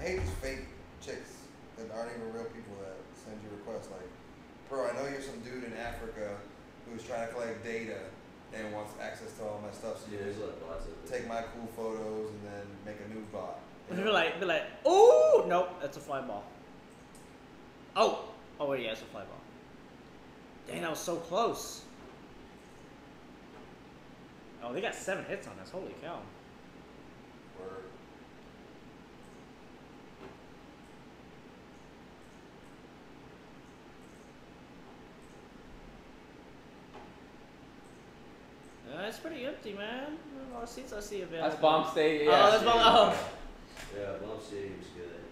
hate these fake chicks that aren't even real people that send you requests like, bro, I know you're some dude in Africa who's trying to collect data and wants access to all my stuff, so you can take my cool photos and then make a new bot. Be like, oh, nope, that's a fly ball. Oh, wait, yeah, it's a fly ball. Dang, that was so close. Oh, they got 7 hits on us. Holy cow. Word. It's pretty empty, man. A lot of seats I see available. That's Bomb Stadium. Yeah, that's Bomb. Oh. Yeah, Bomb Stadium's good.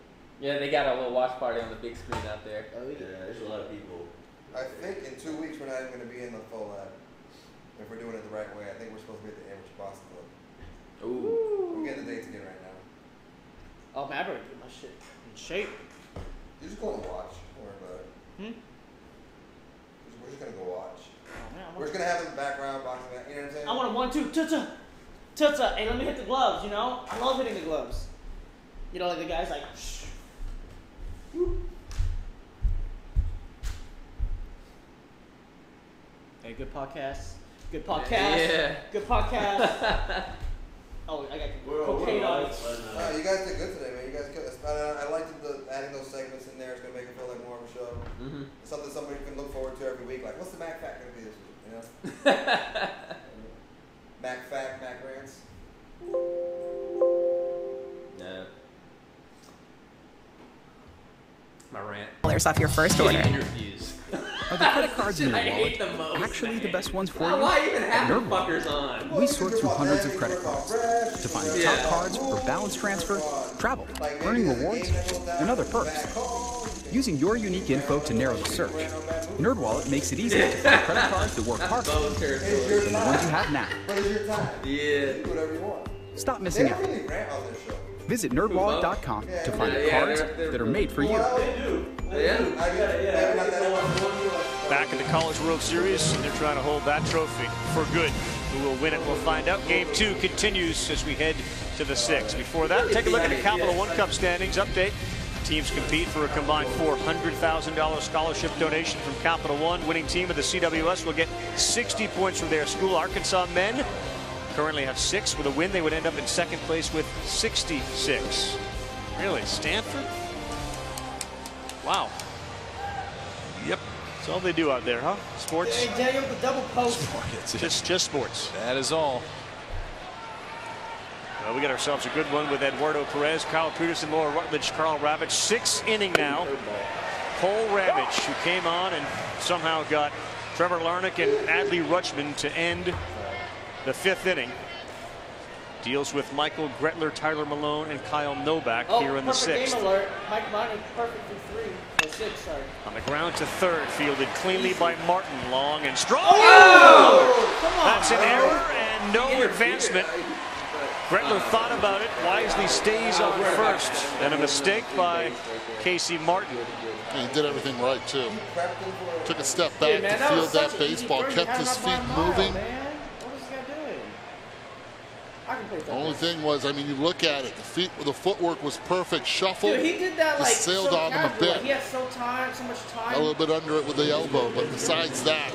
Yeah, they got a little watch party on the big screen out there. Oh, yeah, there's a lot of people. I think in 2 weeks we're not even going to be in the full lab. If we're doing it the right way, I think we're supposed to be at the Amateur Boston Club. Ooh. I'm getting the dates again right now. Oh, man, I better get my shit in shape. You're just going to watch. Don't worry about it. We're just going to go watch. Oh, man, we're just going to have the background boxing, you know what I'm saying? I want a 1-2, ta-ta, ta-ta. Hey, let me hit the gloves, you know? I love hitting the gloves. You know, like the guy's like, shh. Woo. Hey, good podcast. Good podcast. Yeah. Good podcast. Oh, I got cocaine on it. You guys did good today, man. You guys killed. I liked adding those segments in there. It's gonna make it feel like more of a show. It's something somebody can look forward to every week. Like, what's the Mac Fact gonna be this week? You know? Mac Fact, Mac Rants. No. My rant. Off your first order. Interviews. Are the credit cards in your wallet actually the best ones for you? Why even have At the fuckers on? We sort through hundreds of credit cards to find the top cards for balance transfer, travel, earning rewards, and other perks. Using your unique info to narrow the search, NerdWallet makes it easy to find credit cards that work harder than the ones you have now. Yeah. Stop missing out. Visit nerdwallet.com to find the cards that are made for you. Back in the College World Series, and they're trying to hold that trophy for good. Who will win it, we'll find out. Game 2 continues as we head to the 6th. Before that, take a look at the Capital One Cup standings update. Teams compete for a combined $400,000 scholarship donation from Capital One. Winning team of the CWS will get 60 points from their school. Arkansas men currently have 6. With a win, they would end up in 2nd place with 66. Really, Stanford? Wow. Yep. That's all they do out there, huh? Sports? Hey, Daniel, the double post. Just sports. That is all. Well, we got ourselves a good one with Eduardo Perez, Kyle Peterson, Laura Rutledge, Carl Ravitch. 6th inning now. Cole Ravitch, who came on and somehow got Trevor Larnach and Adley Rutschman to end the 5th inning. Deals with Michael Gretler, Tyler Malone, and Kyle Novak here in the 6th. Game alert. Mike Martin perfect for 3. Or 6, sorry. On the ground to 3rd, fielded cleanly by Martin. Long and strong. Oh! Come on. That's an error and no advancement. Gretler thought about it, wisely stays up first. And a mistake by Casey Martin. He did everything right, too. Took a step back to field that baseball, kept his feet moving. The only thing was, I mean, you look at it, the footwork was perfect, shuffle. Dude, he did that like sailed so on him a casual. bit. He had so much time. A little bit under it with the elbow, but besides that,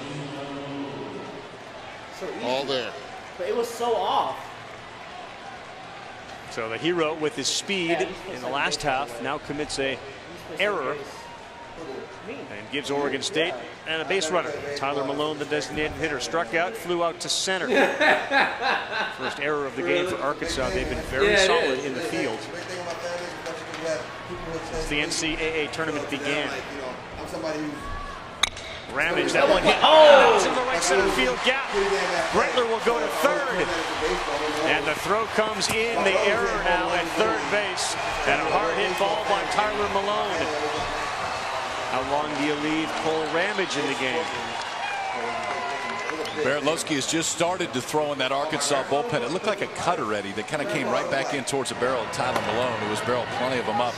so easy. all there. But it was so off. So the hero with his speed in the last half now commits a error and gives Oregon State and a base runner. Tyler Malone, the designated hitter, struck out, flew out to center. First error of the game for Arkansas. They've been very solid in the field since the NCAA tournament began. Ramage, that one hit. Oh, it's in the right center field gap. Gretler will go to 3rd. And the throw comes in, the error now at 3rd base. And a hard hit ball by Tyler Malone. How long do you leave Cole Ramage in the game? Barilowski has just started to throw in that Arkansas bullpen. It looked like a cut already that kind of came right back in towards the barrel of Tyler Malone, who has barreled plenty of them up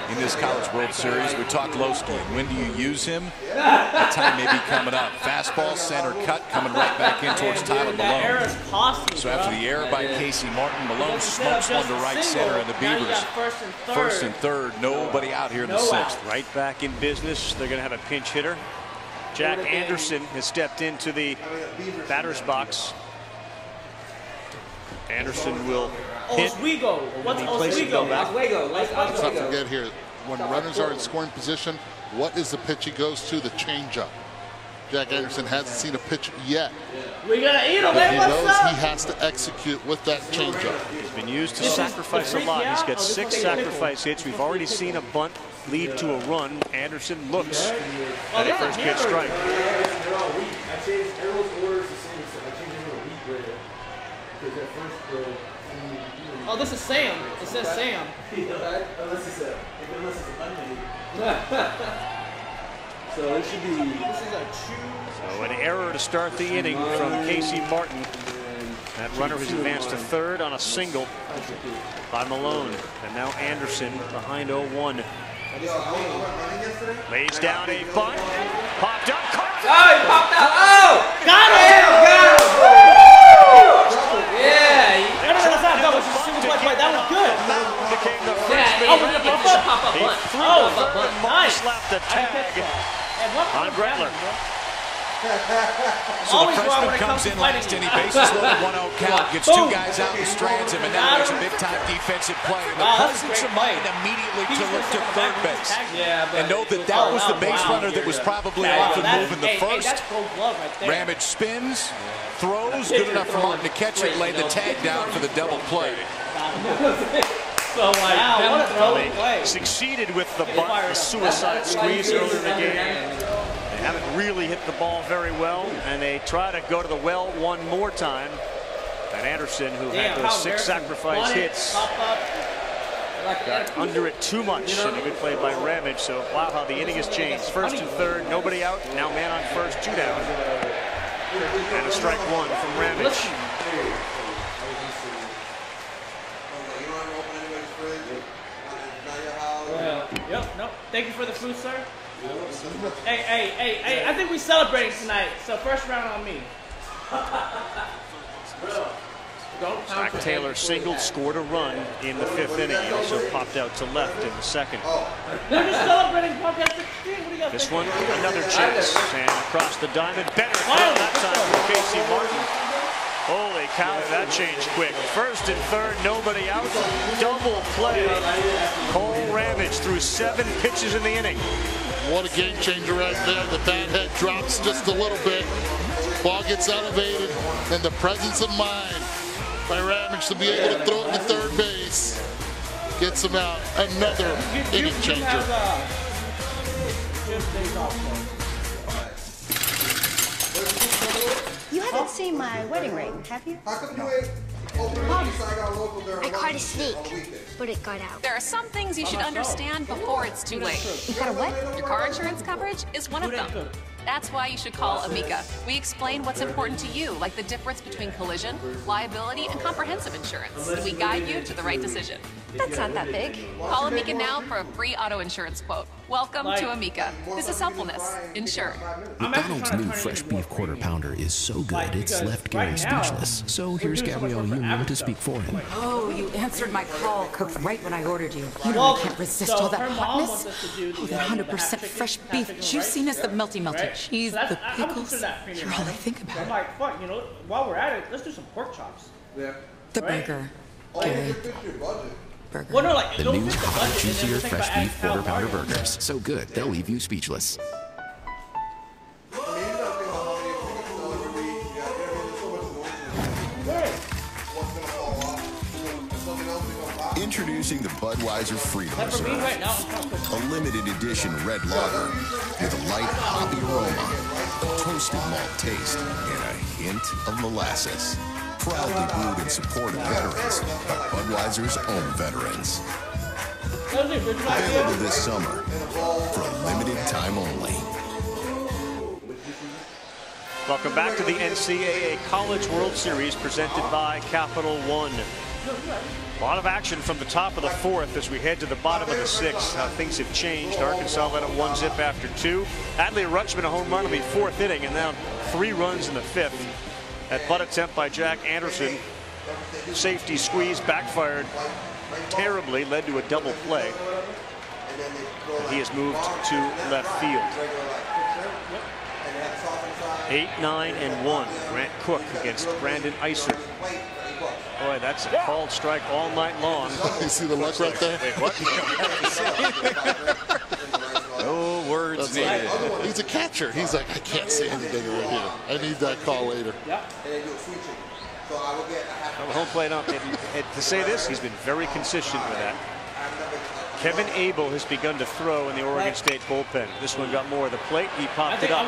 in this College World Series. We talked Lowski, and when do you use him? That time may be coming up. Fastball, center cut, coming right back in towards Tyler Malone. So after the error by Casey Martin, Malone smokes one to right center, and the Beavers first and third. Nobody out here in the sixth. Right back in business. They're going to have a pinch hitter. Jack Anderson has stepped into the batter's box. Anderson will hit. Oswego. What's Oswego? Let's not forget here, when runners are in scoring position, what is the pitch he goes to? The changeup. Jack Anderson hasn't seen a pitch yet. We gotta eat him, But man. he What's knows up? he has to execute with that changeup. He's been used to sacrifice a lot. He's got 6 sacrifice hits. We've already seen a bunt lead to a run. Anderson looks at a first pitch strike. Oh, this is Sam. It says Sam. So it should be. This is a chew. So an error to start the inning from Casey Martin. That runner has advanced to third on a single by Malone. And now Anderson behind 0-1. Lays down a bunt. Popped up. Oh, he popped out. Oh! Got him! Got him! Yeah! That was good. Became the first Yeah, Oh, we're gonna pop up? pop-up bunt. Oh, nice. slapped the tag on Gretler. So the freshman comes in last inning, bases loaded, 1-0 count, gets 2 guys out and strands him, and now there's a big-time defensive play. And the presence of mind immediately to look to third base. And know that that was the base runner that was probably off the move in the first. Ramage spins, throws, good enough for Martin to catch it, laid the tag down for the double play. So, wow, what a throw play. Succeeded with the bunt, the suicide squeeze earlier in the game. They haven't really hit the ball very well, and they try to go to the well one more time. And Anderson, who had those 6 sacrifice hits, got under it too much, and a good play by Ramage. So, wow, how the inning has changed. First and third, nobody out. Now man on first, 2 down. And a strike 1 from Ramage. Yep, no. Thank you for the food, sir. Hey, I think we celebrating tonight, so first round on me. Zach Taylor singled, scored a run in the 5th inning. He also popped out to left in the 2nd. They're just celebrating podcast 16. What do you got? This one, another chance, and across the diamond, better throw that time for Casey Martin. Holy cow, that changed quick. First and third, nobody out. Double play. Cole Ramage threw 7 pitches in the inning. What a game changer right there. The bat head drops just a little bit. Ball gets elevated, and the presence of mind by Ramage to be able to throw it to third base gets him out. Another inning changer. You haven't seen my wedding ring, have you? How come you ain't open I caught a snake, but it got out. There are some things you should understand before it's too late. You got a what? Your car insurance coverage is one of them. That's why you should call Amica. We explain what's important to you, like the difference between collision, liability, and comprehensive insurance. And we guide you to the right decision. That's not that big. Call Amica now for a free auto insurance quote. Welcome to Amica. This is helpfulness. Insured. McDonald's new fresh beef quarter pounder is so good it's left Gary speechless. So here's Gabrielle Union to speak for him. Oh, you answered my call, cooked right when I ordered you. You know I can't resist all that hotness. Oh, that 100% fresh beef juiciness, the melty cheese, the pickles. You're all I think about. I'm like, fuck, you know, while we're at it, let's do some pork chops. The burger, Gary. Burger. Well, no, like, The new hotter, juicier fresh beef quarter pounder burgers. So good, they'll leave you speechless. Introducing the Budweiser Freedom Reserve, a limited edition red lager with a light hoppy aroma, a toasted malt taste, and a hint of molasses. Proudly brewed in support of veterans by Budweiser's own veterans. Available this summer for a limited time only. Welcome back to the NCAA College World Series presented by Capital One. A lot of action from the top of the fourth as we head to the bottom of the sixth. How things have changed. Arkansas led at 1-zip after 2. Adley Rutschman a home run in the 4th inning and now 3 runs in the 5th. That butt attempt by Jack Anderson. Safety squeeze backfired terribly, led to a double play. And he has moved to left field. 8-9-1. Grant Cook against Brandon Iser. Boy, that's a called strike all night long. You see the look right there? Wait, what? No words needed. He's a catcher. He's like, I can't say anything right here. I need that call later. Well, the home plate up. And to say this, he's been very consistent with that. Kevin Abel has begun to throw in the Oregon State bullpen. This one got more of the plate. He popped it up.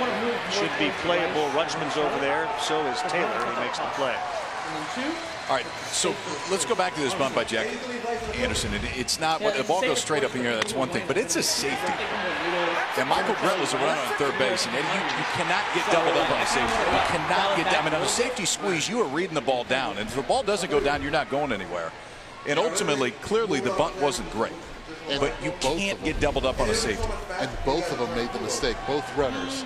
Should be playable. Rutschman's over there. So is Taylor. He makes the play. All right, so let's go back to this bunt by Jack Anderson. It's not, when the ball goes straight up in the air, that's one thing, but it's a safety. And Michael Brett was a runner on third base, and Eddie, you cannot get doubled up on a safety. You cannot get down. I mean, on a safety squeeze, you are reading the ball down, and if the ball doesn't go down, you're not going anywhere. And ultimately, clearly, the bunt wasn't great. But you can't get doubled up on a safety. And both of them made the mistake, both runners.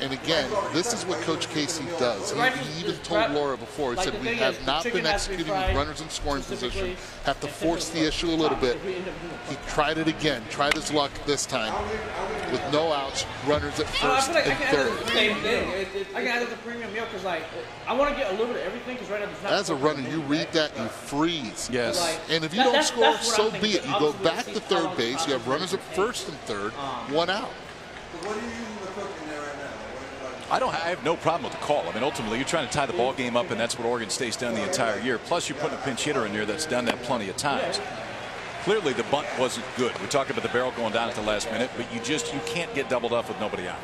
And again, this is what Coach Casey does. He even told Laura before, he said, we have not been executing with runners in scoring position, have to force the issue a little bit. He tried it again, tried his luck this time with no outs, runners at first and third. I can add up the premium meal because, like, I want to get a little bit of everything because right now there's not. As a runner, you read that, you freeze. Yes. And if you don't score, so be it. You go back to third base, you have runners at first and third, 1 out. I have no problem with the call. I mean, ultimately, you're trying to tie the ball game up, and that's what Oregon State's done the entire year. Plus, you're putting a pinch hitter in there that's done that plenty of times. Clearly, the bunt wasn't good. We talked about the barrel going down at the last minute, but you can't get doubled off with nobody out.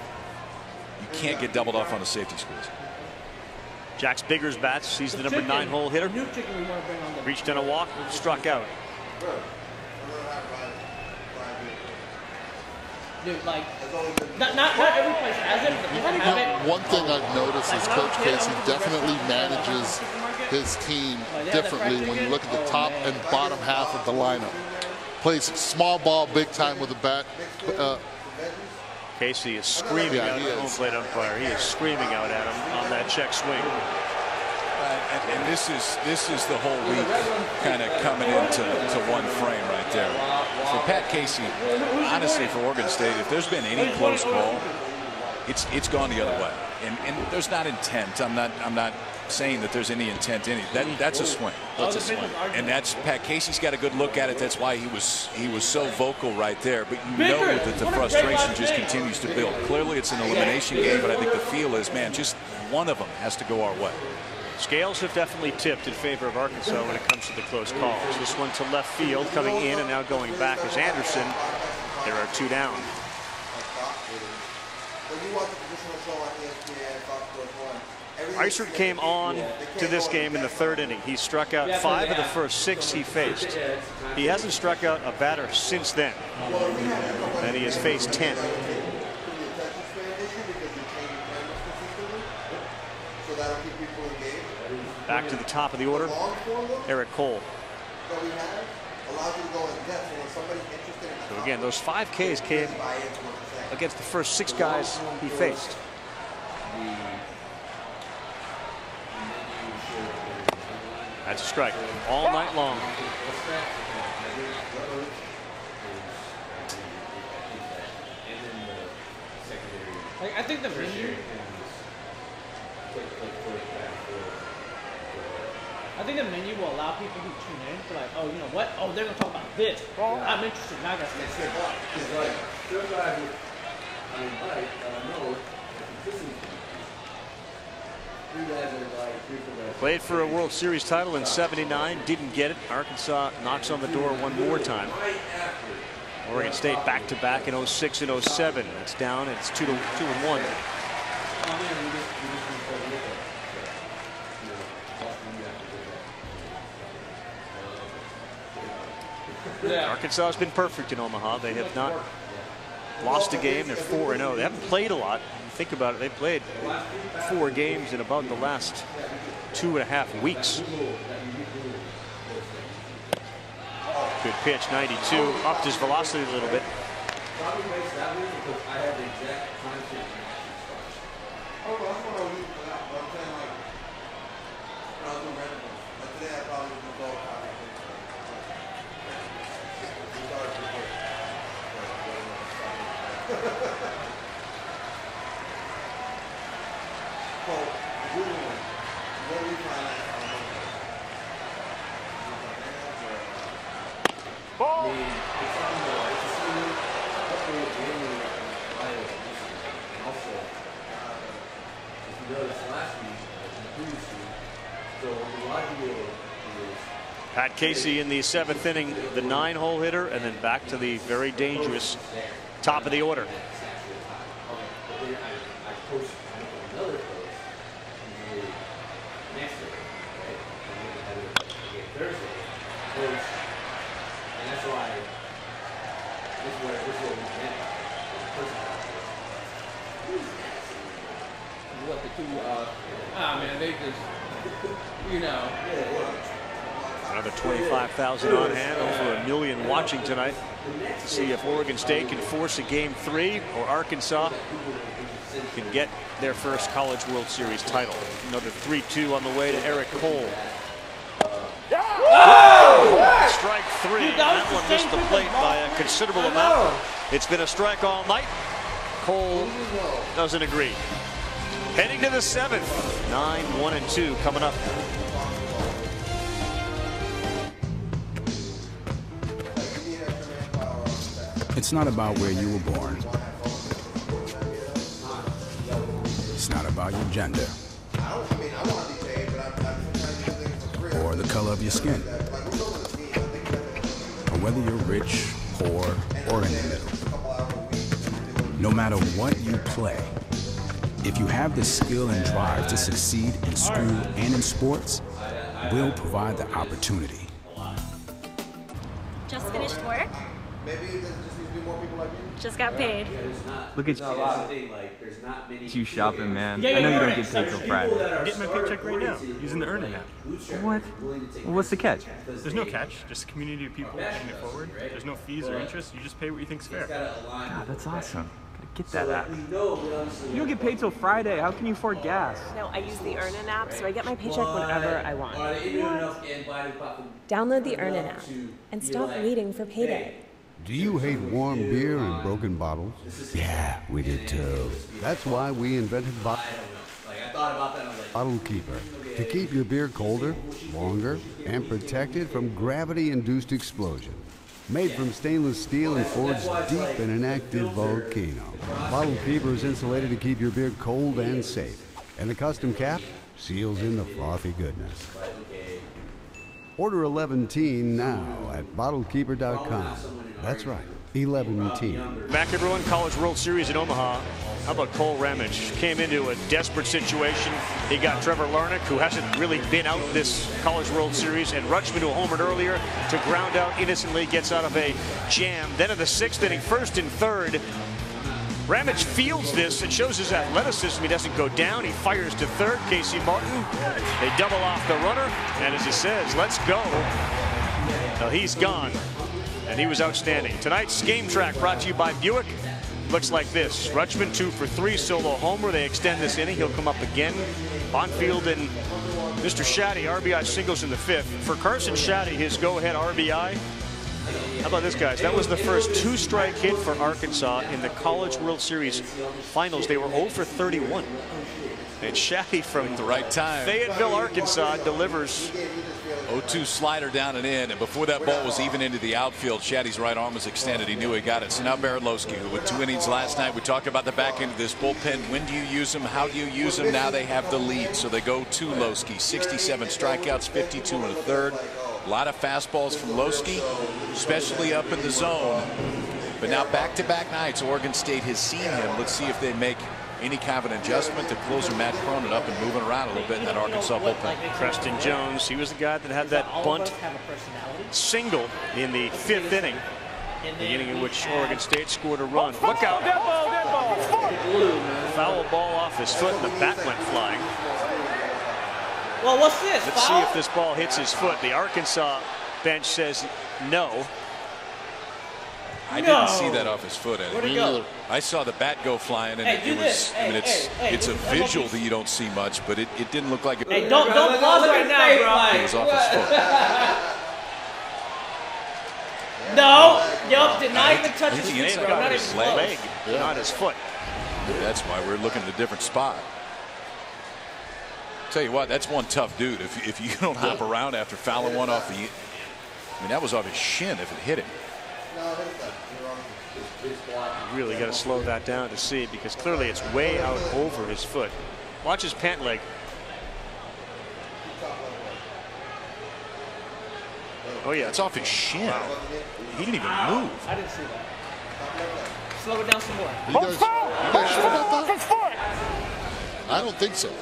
You can't get doubled off on a safety squeeze. Jax Biggers bats. He's the number 9 hole hitter. Reached on a walk, struck out. Dude, like, not every place has it. One thing I've noticed is Coach Casey definitely manages his team differently when you look at the top and bottom half of the lineup. Plays small ball big time with the bat. Casey is screaming out at the home plate umpire. He is screaming out at him on that check swing. And this is the whole week kind of coming into one frame right there. For Pat Casey, honestly, for Oregon State, if there's been any close call, it's gone the other way. And there's not intent. I'm not saying that there's any intent in it. That's a swing. That's a swing. And that's Pat Casey's got a good look at it. That's why he was so vocal right there. But you know that the frustration just continues to build. Clearly, it's an elimination game, but I think the feel is, man, just one of them has to go our way. Scales have definitely tipped in favor of Arkansas when it comes to the close calls. This one to left field, coming in and now going back is Anderson. There are 2 down. Iser came on to this game in the 3rd inning. He struck out 5 of the first 6 he faced. He hasn't struck out a batter since then, and he has faced 10. Back to the top of the order, Eric Cole. So again, those 5 Ks came against the first 6 guys he faced. That's a strike all night long. I think the menu. I think the menu will allow people who tune in to, like, oh, you know what? Oh, they're gonna talk about this. I'm interested. Now I got to get serious. It's like still guys I invite know consistency. 3 guys are like 3 for guys. Played for a World Series title in '79, didn't get it. Arkansas knocks on the door one more time. Oregon State back-to-back in '06 and '07. It's down. It's 2-1. Arkansas has been perfect in Omaha. They have not lost a game. They're 4-0. They haven't played a lot. Think about it. They played 4 games in about the last 2.5 weeks. Good pitch, 92. Upped his velocity a little bit. Ball. Pat Casey in the 7th inning, the 9-hole hitter, and then back to the very dangerous top of the order. Man, they just, you know. Another 25,000 on hand, over 1 million watching tonight to see if Oregon State can force a Game 3 or Arkansas can get their first College World Series title. Another 3-2 on the way to Eric Cole. Strike 3. That one missed the plate by a considerable amount. It's been a strike all night. Cole doesn't agree. Heading to the 7th. 9-1-2 coming up. It's not about where you were born. It's not about your gender. Or the color of your skin. Or whether you're rich, poor, or in the middle. No matter what you play, if you have the skill and drive to succeed in school and in sports, we'll provide the opportunity. Just finished work? Maybe there just needs to be more people like you. Just got paid. Look at you shopping, man. I know you don't get paid till Friday. I'm getting my paycheck right now, using the Earn It app. What? Well, what's the catch? There's no catch, just a community of people paying it forward. There's no fees or interest, you just pay what you think's fair. God, that's awesome. Get that app. You don't get paid till Friday. How can you afford gas? No, I use the Earn It app, so I get my paycheck whenever I want. Download the Earn It app and stop waiting for payday. Do you hate warm beer and broken bottles? Yeah, we did too. That's why we invented Bottle Keeper. To keep your beer colder, longer, and protected from gravity-induced explosion. Made from stainless steel and forged deep in an active volcano. Bottle Keeper is insulated to keep your beer cold and safe. And the custom cap seals in the frothy goodness. Order 11-teen now at bottlekeeper.com. That's right, 11-teen. Back everyone, College World Series in Omaha. How about Cole Ramage? Came into a desperate situation. He got Trevor Larnach, who hasn't really been out this College World Series, and Rutschman, who homered earlier, to ground out innocently, gets out of a jam. Then in the 6th inning, 1st and 3rd, Ramage fields this. It shows his athleticism. He doesn't go down. He fires to 3rd. Casey Martin. They double off the runner, and as he says, let's go. Well, he's gone. And he was outstanding. Tonight's game track brought to you by Buick. Looks like this. Rutschman 2 for 3, solo homer. They extend this inning. He'll come up again. Bonfield and Mr. Shaddy, RBI singles in the 5th. For Carson Shaddy, his go-ahead RBI. How about this, guys? That was the first 2-strike hit for Arkansas in the College World Series finals. They were 0 for 31. And Shaddy from the right time, Fayetteville, Arkansas, delivers. 0-2 slider down and in, and before that ball was even into the outfield, Shaddy's right arm was extended. He knew he got it. So now Barilowski, who with 2 innings last night, we talked about the back end of this bullpen. When do you use them? How do you use them? Now they have the lead, so they go to Lowski. 67 strikeouts, 52 in the 3rd. A lot of fastballs from Lowski, especially up in the zone. But now back-to-back nights, Oregon State has seen him. Let's see if they make any kind of an adjustment. The closer Matt Cronin up and moving around a little bit in that Arkansas bullpen. Preston Jones, he was the guy that had that bunt single in the 5th inning. beginning in which Oregon State scored a run. Look out. Dead ball, dead ball. Foul ball off his foot and the bat went flying. Well, what's this? Let's foul? see if this ball hits his foot. The Arkansas bench says no. I didn't see that off his foot. Where'd it go? I saw the bat go flying, and Hey, it was. I mean, it's a visual that you don't see much, but it didn't look like it. Hey, don't pause right now, bro. It was off his foot. No, yup, did not even touch his the face, inside bro. of Not his even leg, close. not his foot. That's why we're looking at a different spot. Tell you what, that's one tough dude. If you don't hop around after fouling one off the, I mean, that was off his shin if it hit him. Really got to slow that down to see it because clearly it's way out over his foot. Watch his pant leg. Oh yeah, it's off his shin. Wow. He didn't even move. I didn't see that. Slow it down some more. You guys sure about that? I don't think so.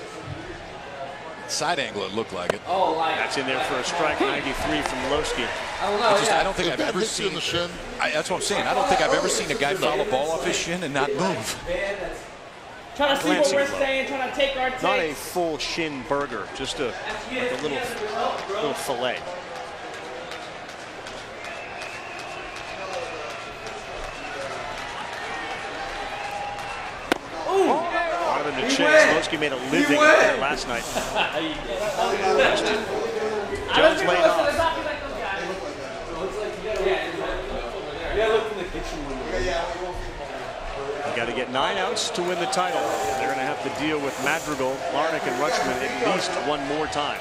Side angle, it looked like it. Oh, like that's in there for a strike. 93 from Lowski. I don't think I've ever seen. The shin. That's what I'm saying. I don't think I've ever seen a guy foul a ball off his shin and not move. Trying to see what we're saying, trying to take our takes. Not a full shin burger, just a little fillet. Donovan to chase. Lowski made a living there last night. Jones laid off. You got to get 9 outs to win the title. They're going to have to deal with Madrigal, Larnick, and Rutschman at least one more time.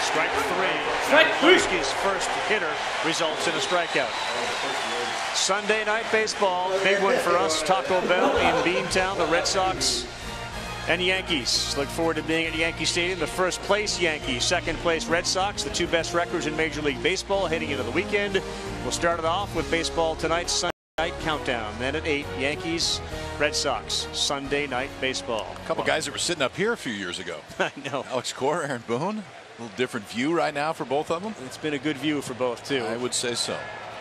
Strike 3. Lowski's first hitter results in a strikeout. Sunday night baseball, big one for us. Taco Bell in Beantown, the Red Sox and Yankees. Look forward to being at Yankee Stadium. The first place Yankees, second place Red Sox, the two best records in Major League Baseball heading into the weekend. We'll start it off with baseball tonight, Sunday night countdown. Then at 8, Yankees, Red Sox, Sunday night baseball. A couple guys that were sitting up here a few years ago. I know. Alex Cora, Aaron Boone. A little different view right now for both of them. It's been a good view for both, too. I would say so.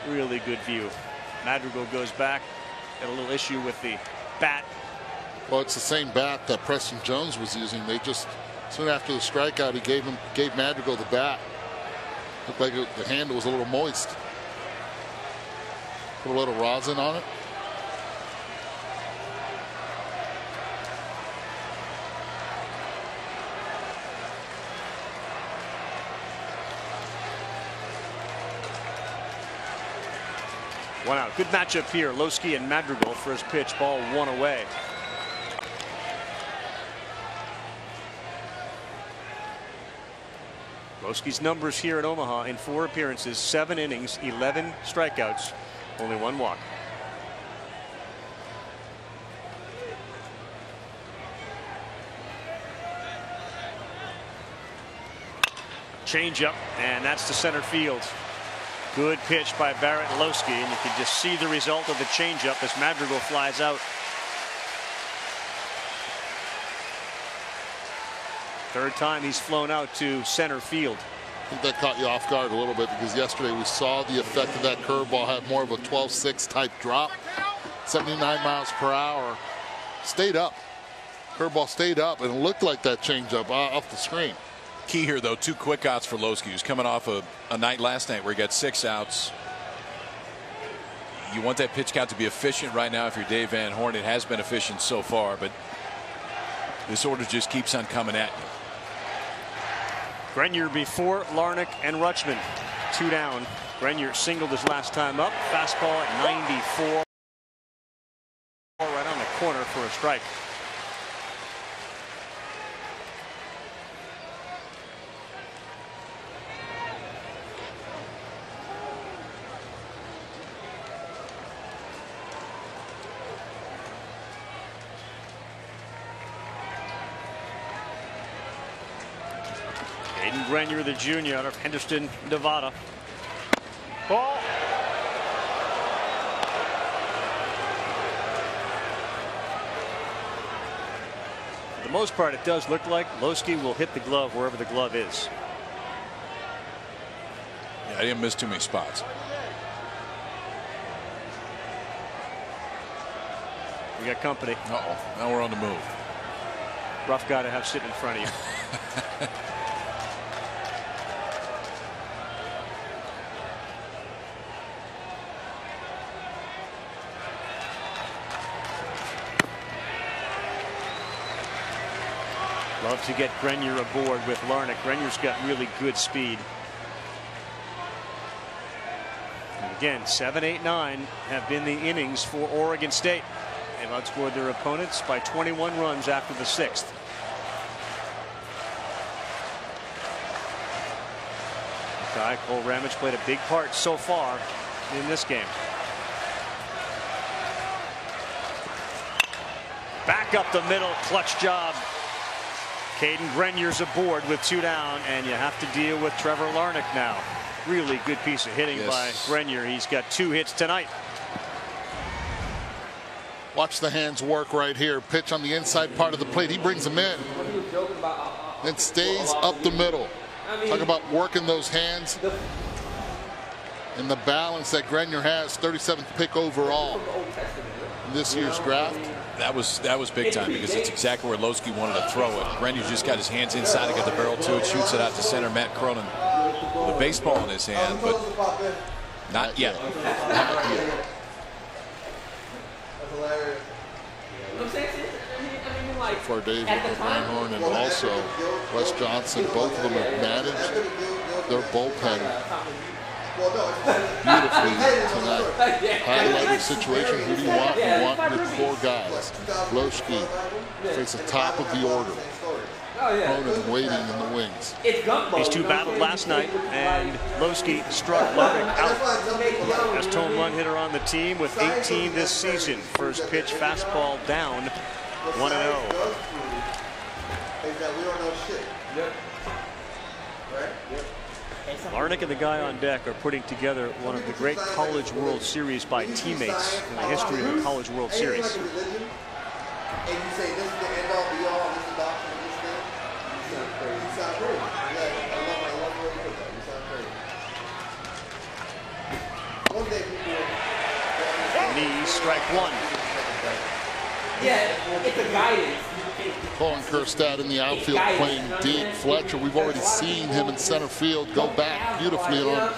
Really good view. Madrigal goes back. Got a little issue with the bat. Well, it's the same bat that Preston Jones was using. They just, soon after the strikeout, he gave Madrigal the bat. Looked like the handle was a little moist. Put a little rosin on it. One out. Good matchup here. Lowski and Madrigal. First pitch, ball 1 away. Lowski's numbers here at Omaha in 4 appearances, 7 innings, 11 strikeouts, only 1 walk. Changeup, and that's to center field. Good pitch by Barrett Lowski, and you can just see the result of the changeup as Madrigal flies out. Third time he's flown out to center field. I think that caught you off guard a little bit because yesterday we saw the effect of that curveball had more of a 12-6 type drop. 79 miles per hour. Stayed up. Curveball stayed up, and it looked like that changeup off the screen. Key here, though, 2 quick outs for Lowski, who's coming off a night last night where he got 6 outs. You want that pitch count to be efficient right now if you're Dave Van Horn. It has been efficient so far, but this order just keeps on coming at you. Grenier before Larnick and Rutschman. 2 down. Grenier singled his last time up. Fastball at 94. Right on the corner for a strike. Grenier, the junior out of Henderson, Nevada. Ball. most part, it does look like Lowski will hit the glove wherever the glove is. Yeah, I didn't miss too many spots. We got company. Uh-oh, now we're on the move. Rough guy to have sitting in front of you. Love to get Grenier aboard with Larnach. Grenier's got really good speed. And again, 7, 8, 9 have been the innings for Oregon State. They've outscored their opponents by 21 runs after the 6th. Guy Cole Ramage played a big part so far in this game. Back up the middle, clutch job. Caden Grenier's aboard with 2 down, and you have to deal with Trevor Larnach now. Really good piece of hitting by Grenier. He's got 2 hits tonight. Watch the hands work right here. Pitch on the inside part of the plate. He brings them in. Then stays up the middle. Talk about working those hands and the balance that Grenier has. 37th pick overall in this year's draft. That was big time because it's exactly where Lowski wanted to throw it. Grenier's just got his hands inside and got the barrel to it, shoots it out to center. Matt Cronin, the baseball in his hand, but not yet. Not yet. So far, Dave, Greenhorn and also Wes Johnson, both of them have managed their bullpen beautifully tonight. High-level situation. Who do you want? You want your 4 guys. Lowski face the top of the order. Cronin waiting in the wings. These 2 battled last night, and Lowski struck Larnach out. Best home run hitter on the team with 18 this season. First pitch fastball down, 1-0. Larnach and the guy on deck are putting together one of the great College World Series by teammates in the history of the College World Series. And you say this is the end all be all, this is the option of this thing. You sound crazy. You sound crazy. Yeah, I love the way you put that. You sound crazy. One day people Knee, strike 1. Yeah, it's a guidance. Colin Kerstad in the outfield playing deep. Fletcher, we've already seen him in center field go back beautifully on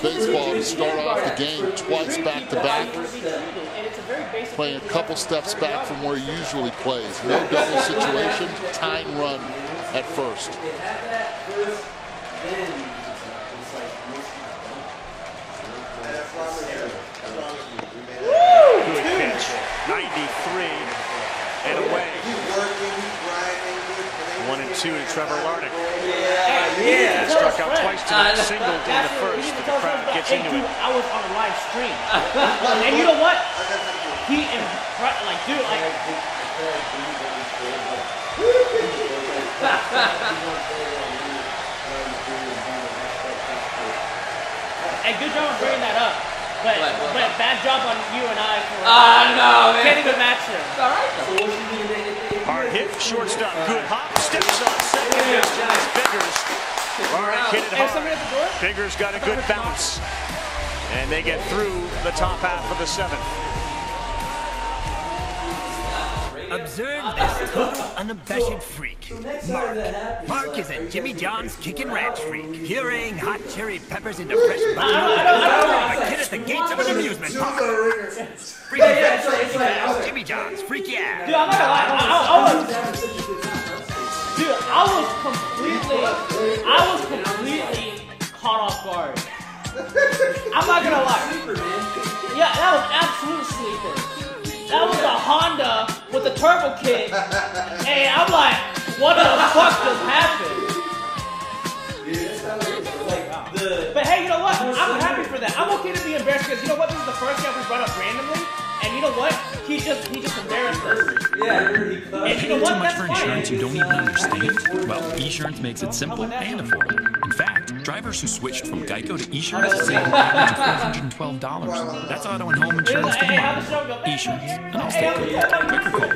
baseball to start off the game twice back-to-back. Playing a couple steps back from where he usually plays. No double situation, tying run at first. Good pitch, 93 and away. 1-2 to Trevor Larnach. Yeah. Struck out twice tonight, singled in the first, but the crowd gets into it. I was on a live stream. And you know what? He like, dude, like. And good job on bringing that up. But bad job on you and I for no, man. can't even match him. It's all right. Hard hit, shortstop, good hop, steps on second, misses Biggers. Larnach hit it hard. Biggers got a good bounce, and they get through the top half of the 7th. Observe this total unabashed freak, Mark. Mark is a Jimmy John's Kickin' Ranch freak, pureeing hot cherry peppers into fresh butter. A kid at the gates of an amusement park. Freaky fast, Jimmy John's, freaky ass. Dude, I'm not gonna lie. I was completely caught off guard. I'm not gonna lie. Yeah, that was absolute sleeper. That was a Honda with a turbo kit, and I'm like, what the fuck just happened? But hey, you know what? I'm happy for that. I'm okay to be embarrassed because you know what? This is the first guy we brought up randomly, and you know what? He just embarrassed us. Yeah. And you know what? Too much for insurance you don't even understand? Well, Esurance makes it simple and affordable. In fact, drivers who switched from Geico to Esurance save an average of $412. That's auto and home insurance for the market. Esurance, an all-state code. Quicker call.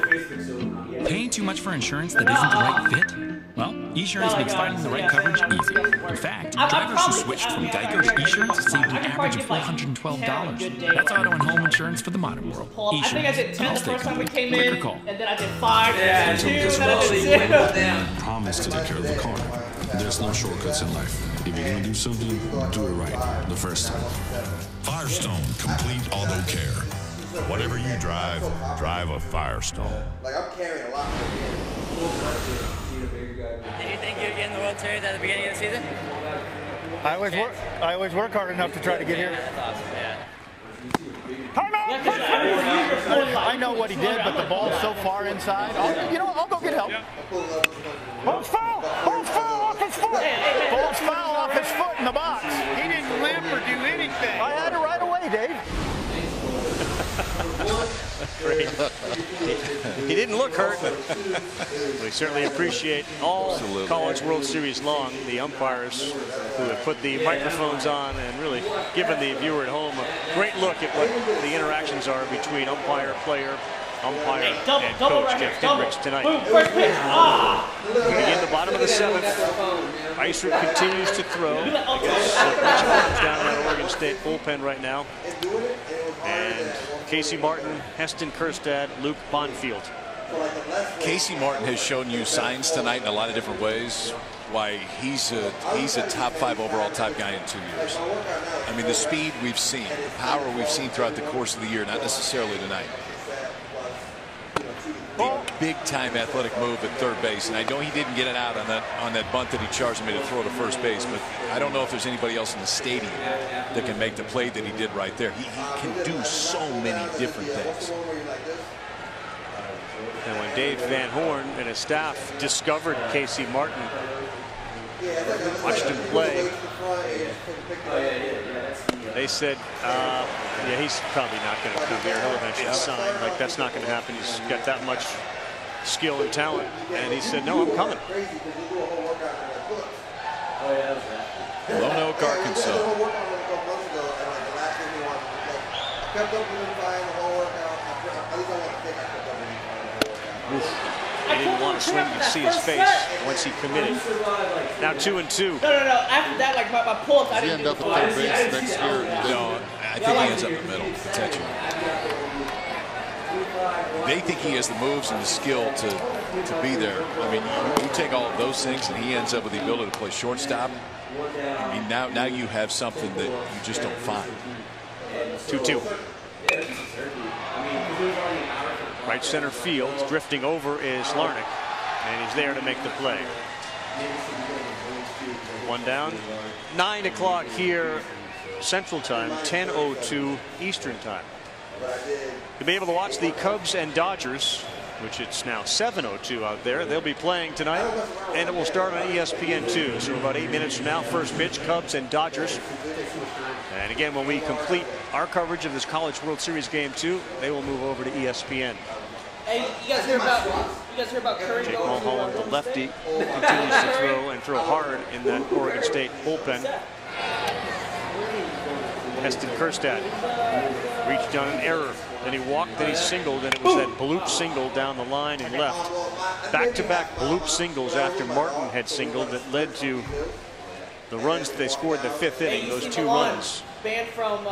Paying too much for insurance that isn't the right fit? Well, Esurance makes finding the right coverage easy. In fact, drivers who switched from Geico to Esurance saved an average of $412. That's auto and home insurance for the modern world. I think I did 2 the first time we came in, and then I did 5, and 2, then and then 0. Promise to take care of the car. There's no shortcuts in life. If you're gonna do something, do it right the first time. Firestone Complete Auto Care. Whatever you drive, drive a Firestone. Like, I'm carrying a lot more. Did you think you'd get in the World Series at the beginning of the season? I always work hard enough to try to get here. That's awesome, yeah. I know what he did, but the ball's so far inside. I'll go get help. Ball's foul! Ball's foul off his foot! Ball's foul off his foot in the box. He didn't limp or do anything. I had it right away, Dave. Great. He didn't look hurt, but we certainly appreciate all College World Series long the umpires who have put the microphones on and really given the viewer at home a great look at what the interactions are between umpire, player, umpire, and coach Jeff Hendricks tonight. Begin the bottom of the 7th. Eisert continues to throw. I guess Rich Martin's down in that Oregon State bullpen right now. And Casey Martin, Heston Kjerstad, Luke Bonfield. Casey Martin has shown you signs tonight in a lot of different ways why he's a top 5 overall type guy in 2 years. I mean, the speed we've seen, the power we've seen throughout the course of the year, not necessarily tonight. Big-time athletic move at third base, and I know he didn't get it out on that bunt that he charged me to throw to first base, but I don't know if there's anybody else in the stadium that can make the play that he did right there. He can do so many different things. And when Dave Van Horn and his staff discovered Casey Martin, watched him play, they said, yeah, he's probably not going to come here. He'll eventually sign. Like, that's not going to happen. He's got that much skill and talent. And he said, no, I'm coming. Lone Oak, Arkansas. He didn't want to swing. You could see his face once he committed. Now 2-2. No. After that, like my pull-ups, I didn't end up at third base next year? No, I think he ends up in the middle, potentially. They think he has the moves and the skill to be there. I mean, you take all of those things, and he ends up with the ability to play shortstop. I mean, now you have something that you just don't find. 2-2. Right center field, drifting over is Larnach, and he's there to make the play. 1 down. 9 o'clock here Central Time, 10:02 Eastern Time. You'll be able to watch the Cubs and Dodgers, which it's now 7:02 out there. They'll be playing tonight, and it will start on ESPN2. So about 8 minutes from now, first pitch, Cubs and Dodgers. And again, when we complete our coverage of this College World Series Game 2, they will move over to ESPN. Hey, you guys hear about Curry? Jake Mulholland, the lefty, continues to throw and throw hard in that Oregon State bullpen. Heston Kjerstad reached on an error. Then he walked, then he singled, and it was that bloop single down the line and left. Back-to-back bloop singles after Martin had singled that led to the runs that they scored the 5th inning, those 2 runs. Banned from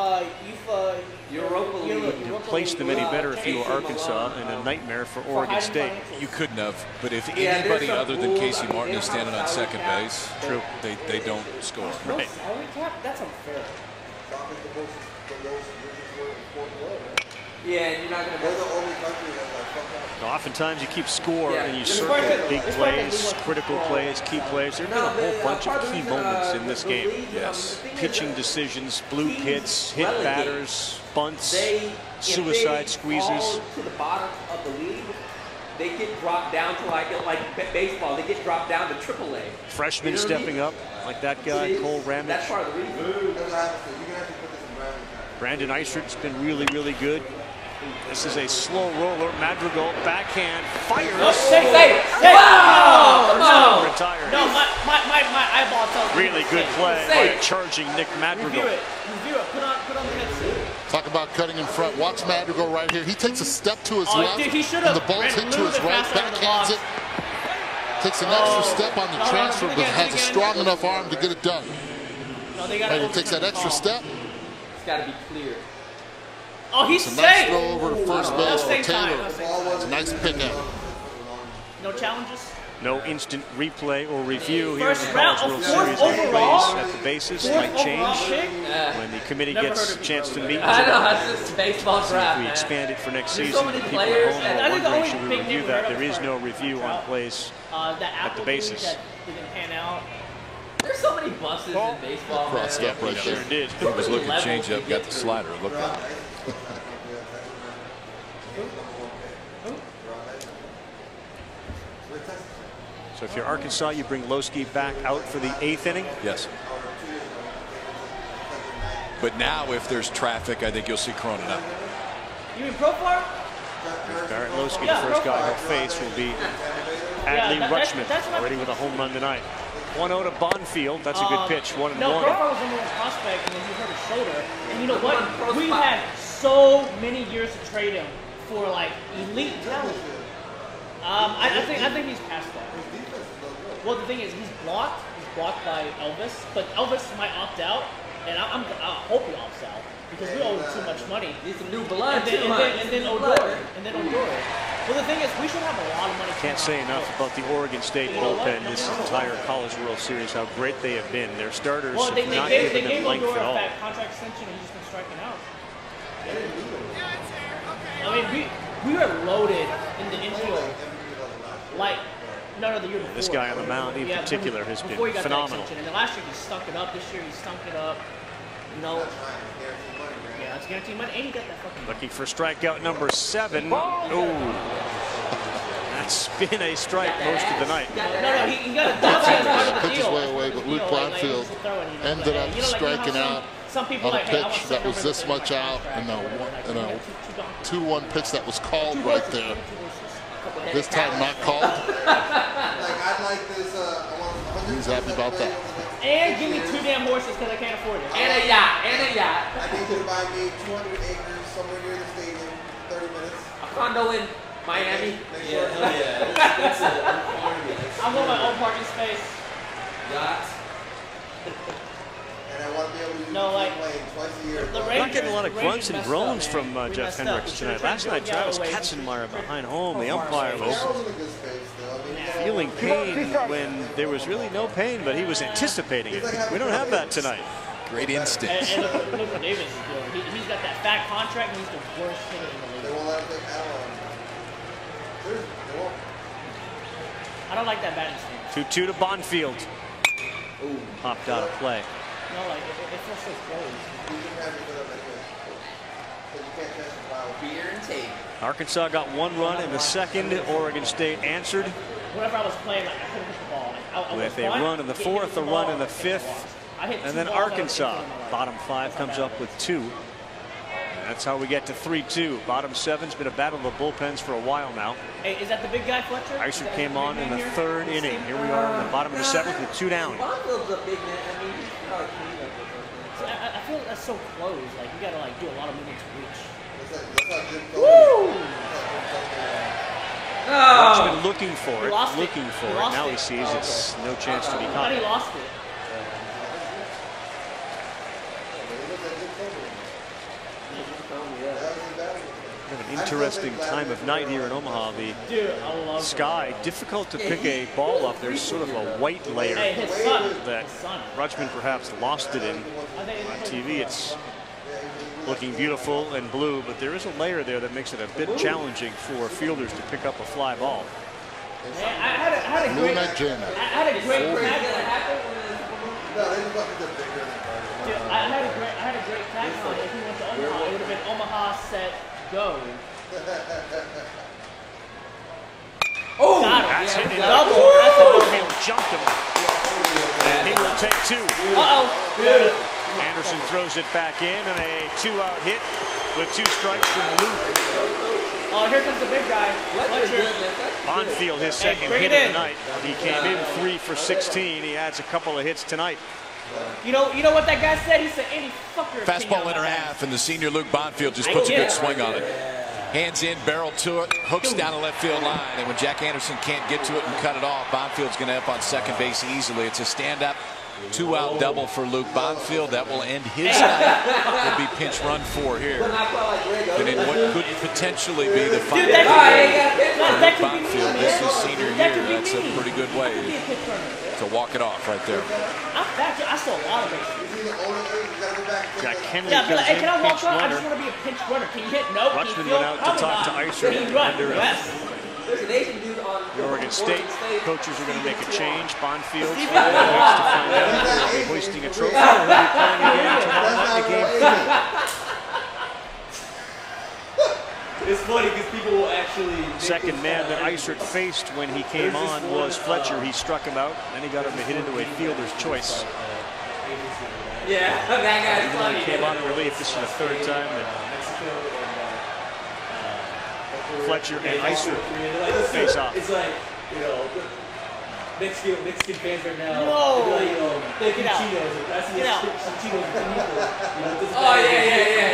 Europa League. You placed them any better if you were Arkansas, and a nightmare for Oregon State. You couldn't have, but if anybody other than Casey Martin is standing on second base, true, they don't score. Right. That's unfair. Yeah, and you're not going to. Oftentimes you keep score and you circle big plays, critical plays, key plays. There have been a whole bunch of key moments in this game. Yes. Pitching decisions, bloop hits, hit batters, bunts, suicide squeezes. To the bottom of the league, they get dropped down to like baseball. They get dropped down to AAA. Freshmen stepping up like that guy, Cole Ramage. That's part of the reason. Brandon Eisert's been really, really good. This is a slow roller. Madrigal backhand fires. Oh, say, wow! No, retired. No, my eyeball tells me. Really good play by a charging Nick Madrigal. Review it. Put on the headset. Talk about cutting in front. Watch Madrigal right here. He takes a step to his left, dude, and the ball's hit to his right, backhands it. Takes an extra step on the transfer, but has a strong enough arm to get it done. Right, he takes that extra step. It's got to be clear. Oh, he's safe. It's a nice throw over to first base for Taylor. It's a nice pick out. No challenges? No instant replay or review here in First the College round, World fourth Series. overall? Replays at the basis might change when the committee gets a chance to meet. I know, it's just baseball draft, If we man. expand it for next There's season, so many people players, at home and are I wondering, think should the we only big review name that? we There heard is of no review on plays at the basis. That didn't pan out. There's so many buses in baseball, man. Cross-step right Sure there. did. He was looking change up, got the slider. It looked like. So if you're Arkansas, you bring Lowski back out for the 8th inning? Yes. But now if there's traffic, I think you'll see Cronin up. You mean Profar? Barrett Lowski, the first guy he'll face, will be Adley Rutschman, already with a home run tonight. 1-0 to Bonfield. That's a good pitch. 1-1. No, Profar was number one prospect, and then he hurt his shoulder. And you know what? We've had so many years to trade him for like elite talent. I think he's past that. Well, the thing is, he's blocked. He's blocked by Elvis, but Elvis might opt out, and I hope he opts out because we owe him too much money. Need some new blood, and then Odor. Well, the thing is, we should have a lot of money. Can't say enough about the Oregon State bullpen this entire College World Series, how great they have been. Their starters have not given them length at all. Odor a contract extension, and he's just been striking out. I mean, we are loaded in the infield. Like, no, the year before. This guy on the mound in particular has been phenomenal. And then last year he stunk it up. This year he stunk it up. You know, yeah, it's guaranteed money. And he got that fucking. Looking for strikeout number 7. Oh, that's been a strike most of the night. No, he got a double. Pitch his way away, but Luke Bonfield ended up striking out on a pitch that was this much out in a 2-1 pitch that was called right there. This time not called. He's happy about that. And give me 2 damn horses because I can't afford it. And a yacht. I need you to buy me 200 acres somewhere near the stadium, 30 minutes. A condo in Miami. That's I want my own parking space. Yachts. And I want to be able to use twice a year. We're not getting a lot of grunts and groans from Jeff Hendricks tonight. Last night, Travis Katzenmeyer behind home, the umpire, was feeling pain when there was really no pain, but he was anticipating it. We don't have that tonight. Great instincts. And look what Davis is doing. He's got that fat contract, and he's the worst hitter in the league. They won't let him take Adeline. They won't. I don't like that batting stance. 2-2 to Bonfield. Ooh, popped out of play. No, like, it feels so close. Beer and tape. Arkansas got 1 run in the 2nd. Oregon State answered. Whenever I was playing, like, I couldn't hit the ball. With a run in the 4th, a run in the 5th. And then Arkansas, bottom 5, comes up with 2. And that's how we get to 3-2. Bottom 7's been a battle of the bullpens for a while now. Hey, is that the big guy, Fletcher? Iser came on in the 3rd inning. Here we are in the bottom of the 7th with 2 down. Bonfield's a big man. I mean, he's probably I feel like that's so close. Like, you gotta like do a lot of movement to reach. Woo! Rutschman looking for it, it. Now he sees it's no chance to be I caught. thought he lost it. An interesting time of night here in Omaha. The sky, difficult to pick a ball up. There's sort of a white layer that Rutschman perhaps lost it in. On TV, it's looking beautiful and blue, but there is a layer there that makes it a bit challenging for fielders to pick up a fly ball. I had a great catch. Dude, I had a great catch on it. If he went to Omaha, it would have been Omaha set go. Oh, that's hit in double. Jumped him. And he will take 2. Uh-oh. Anderson throws it back in, and a 2-out hit with 2 strikes from Luke. Oh, here comes the big guy. Fletcher. Bonfield, his second hit of the night. He came in 3 for 16. He adds a couple of hits tonight. You know what that guy said? He said, any fucker. Fastball in her half, and the senior Luke Bonfield just puts a good swing on it. Hands in, barrel to it, hooks down the left field line, and when Jack Anderson can't get to it and cut it off, Bonfield's going to end up on second base easily. It's a stand-up 2-out double for Luke Bonfield. That will end his night. Will be pinch run 4 here. And in what could potentially be the final Luke Bonfield, this is senior year. That's a pretty good way to walk it off right there. I saw a lot of bases. Jack Henry Yeah, goes hey, in, can I walk pinch up? I runner. just want to be a pinch runner. Can you hit? No. Rutschman went out to talk to Iser. Can you run? Yes. There's an Asian dude on Oregon State coaches are going to make a change. Bonfield next to find out if they'll be hoisting a trophy or will be playing again tomorrow night in game 3. It's funny because people will actually. Second man that Isert faced when he came on was Fletcher. He struck him out. Then he got him to hit into a fielder's choice. Yeah, that guy's funny. He came on in relief. This is the 3rd time that Fletcher and Isert face off. It's like, you know, Mexican fans right now. No. Like, you know, they can Cheetos. That's Get out. Cheetos. Oh, yeah.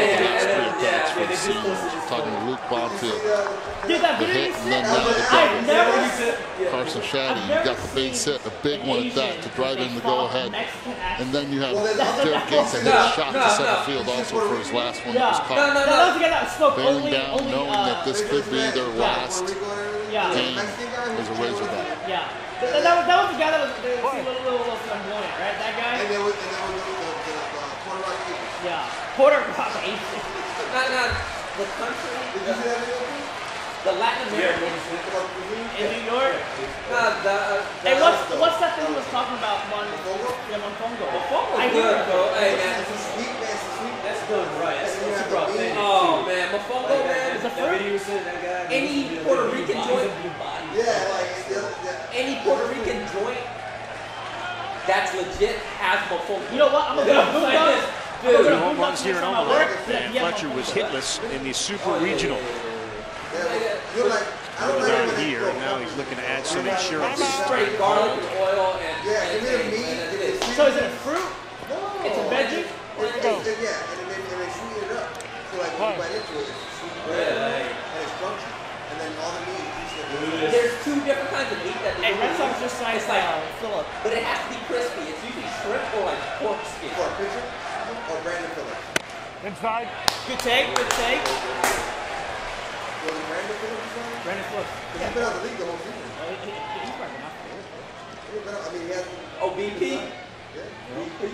Talking to Luke Bonfield. Dude, that The hit and then I've the never double. Carson Shaddy, you got the base hit, a big one at that, to drive in the go-ahead. And then you have Derek Gates that hit a shot to center field also for his last one that was caught. Bearing down, knowing that this could be their last game as a Razorback. Yeah. That was the guy that was a little flamboyant, right? That guy? And there was the Puerto Rock Eagles. Yeah. Puerto Rock Eagles. The country. Did you see that video? The Latin American. In New York? Hey, what's that thing he was talking about? Monfongo? Monfongo. I hear it. Hey, man. It's a sweet, man. It's a sweet. That's done right. That's super authentic. Oh, man. Monfongo, man. Is it free? Any Puerto Rican joint. Yeah, like any Puerto Rican joint that's legit has Monfongo. You know what? I'm going to go this. Two home runs here in Omaha, and Fletcher was hitless in the Super Regional. Earlier here, and now he's looking to add some insurance. Straight garlic and oil and So is it a fruit? It's a veggie? Yeah, and they sweeten it up. So like when you bite into it, it's sweet and it's crunchy. And then all the meat is there's 2 different kinds of meat that they Red Sox just signed Phillip. But it has to be crispy. It's usually shrimp or like pork skin. For a pitcher? Or Brandon Phillips? Inside. Good take, good take. Was it Brandon Phillips? Brandon Phillips. He's been out of the league the whole season. He's probably not good. I mean, he has. Oh, BP? Yeah. He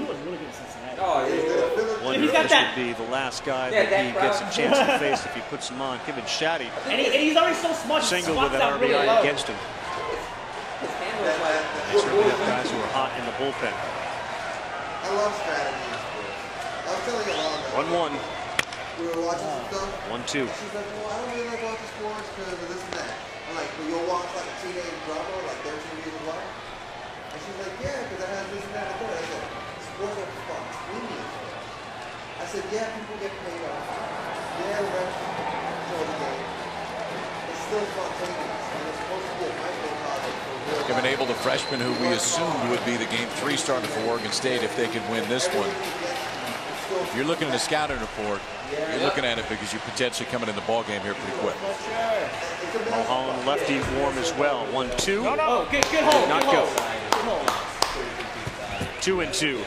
was really good in Cincinnati. Oh, yeah. Wonder if this would be the last guy that he gets a chance to face if he puts him on. Kevin Shaddy. And he's already so smart. Single with an RBI against him. They certainly have guys who are hot in the bullpen. I love strategy in sports. I was telling Yolanda. 1-1. We were watching some stuff. 1-2. She's like, well, I don't really like watching sports because of this and that. I'm like, well, you'll watch like a teenage drama, like 13 Reasons Why? And she's like, yeah, because it has this and that. I said, sports are spontaneous. I said, yeah, people get paid off. Yeah, refs show the game. It's still spontaneous. And it's supposed to be a microcosm for real. They've been able to freshman who we assumed would be the game 3 starter for Oregon State if they could win this one. If you're looking at a scouting report, you're looking at it because you're potentially coming in the ball game here pretty quick. Mulholland lefty warm as well. 1-2. Oh, good hold. Not go. 2-2.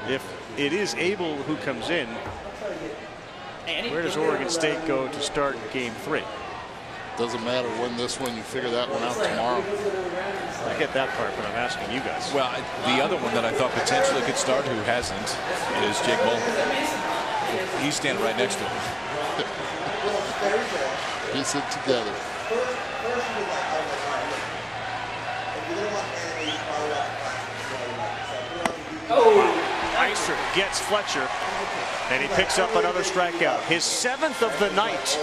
If it is Abel who comes in, where does Oregon State go to start game 3? Doesn't matter when this one, you figure that one out tomorrow. I get that part, but I'm asking you guys. Well, the other one that I thought potentially could start, who hasn't, is Jake Mullen. He's standing right next to him. Piece it together. Oh, Kreiser gets Fletcher, and he picks up another strikeout. His 7th of the night.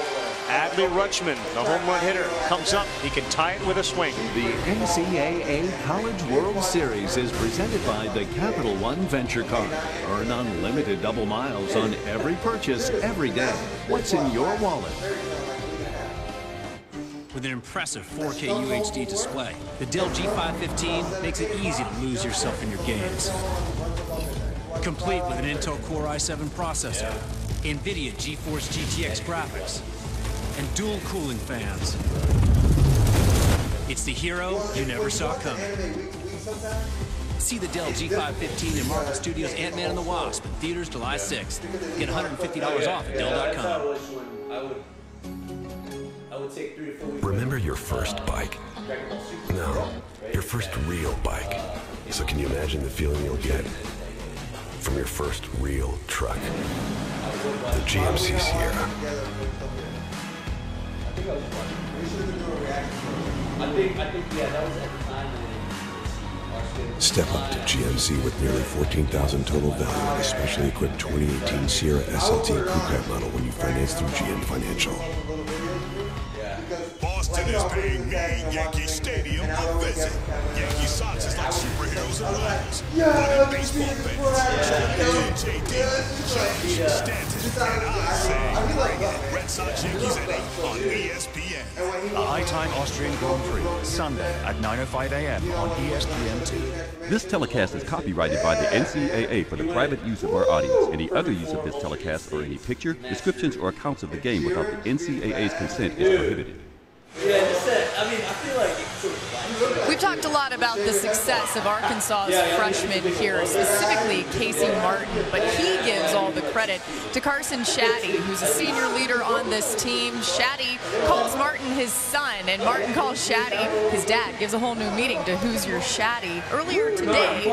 Adley Rutschman, the home run hitter, comes up. He can tie it with a swing. The NCAA College World Series is presented by the Capital One Venture Card. Earn unlimited double miles on every purchase every day. What's in your wallet? With an impressive 4K UHD display, the Dell G515 makes it easy to lose yourself in your games. Complete with an Intel Core i7 processor, NVIDIA GeForce GTX graphics, and dual cooling fans. It's the hero you never saw coming. See the Dell G515 in Marvel Studios' Ant-Man and the Wasp in theaters July 6th. Get $150 off at Dell.com. Remember your first bike? No, your first real bike. So can you imagine the feeling you'll get from your first real truck? The GMC Sierra. Step up to GMC with nearly $14,000 total value on a specially equipped 2018 Sierra SLT Crew Cab model when you finance through GM Financial. Boston is paying me Yankee Stadium a visit. Yankee socks is like superheroes and lions. But in baseball bets, JD, Judge, Stanton, and I say, Red Sox Yankees at 8 on ESPN. The High-Time Austrian Grand Prix, Sunday at 9:05 a.m. on ESPN2. This telecast is copyrighted by the NCAA for the private use of our audience. Any other use of this telecast or any picture, descriptions, or accounts of the game without the NCAA's consent is prohibited. Yeah, just I mean, I feel like We've talked a lot about the success of Arkansas's freshmen here, specifically Casey Martin, but he gives all the credit to Carson Shaddy, who's a senior leader on this team. Shaddy calls Martin his son, and Martin calls Shaddy his dad. Gives a whole new meaning to who's your Shaddy. Earlier today,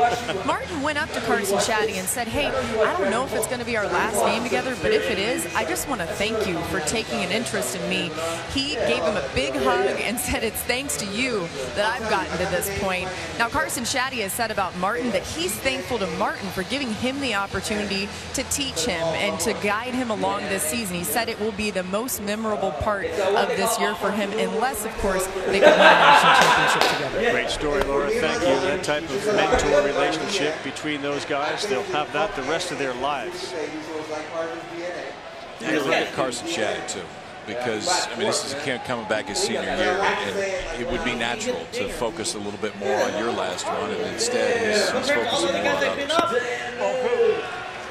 Martin went up to Carson Shaddy and said, hey, I don't know if it's going to be our last game together, but if it is, I just want to thank you for taking an interest in me. He gave him a big hug and said, it's thanks to you that I've gotten to this point. Now, Carson Shaddy has said about Martin that he's thankful to Martin for giving him the opportunity to teach him and to guide him along this season. He said it will be the most memorable part of this year for him, unless, of course, they can win a national championship together. Great story, Laura. Thank you. That type of mentor relationship between those guys, they'll have that the rest of their lives. You look at Carson Shaddy, too. Because, I mean, this is a kid coming back his senior year, and it would be natural to focus a little bit more on your last one, and instead he's focusing more on others.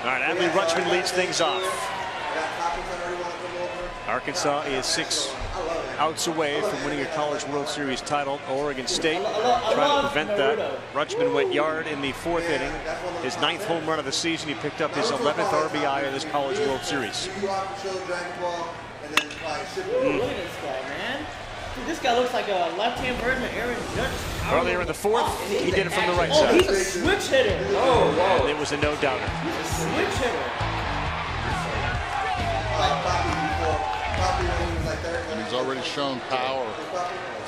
All right, Adley Rutschman leads things off. Arkansas is 6 outs away from winning a College World Series title. Oregon State trying to prevent that. Rutschman went yard in the 4th inning. His 9th home run of the season. He picked up his 11th RBI in this College World Series. Look at this guy, man. Dude, this guy looks like a left-hand version of Aaron Judge. Earlier in the 4th, he did it from the right side. Oh, he's a switch hitter. Oh, wow. And it was a no-doubter. He's a switch hitter. And he's already shown power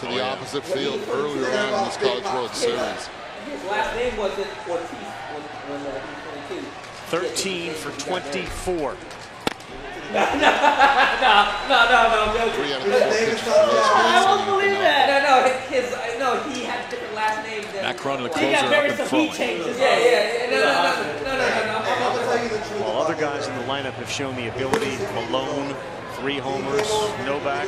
to the opposite field earlier on in this College World Series. His last name was Ortiz when he was 22. 13 for 24. No. 3 out of 4 pitches. I won't believe that. No, he had a different last name than. Matt Cronin, the closer, up and throwing. No. While other guys in the lineup have shown the ability, Malone, 3 homers, Novak,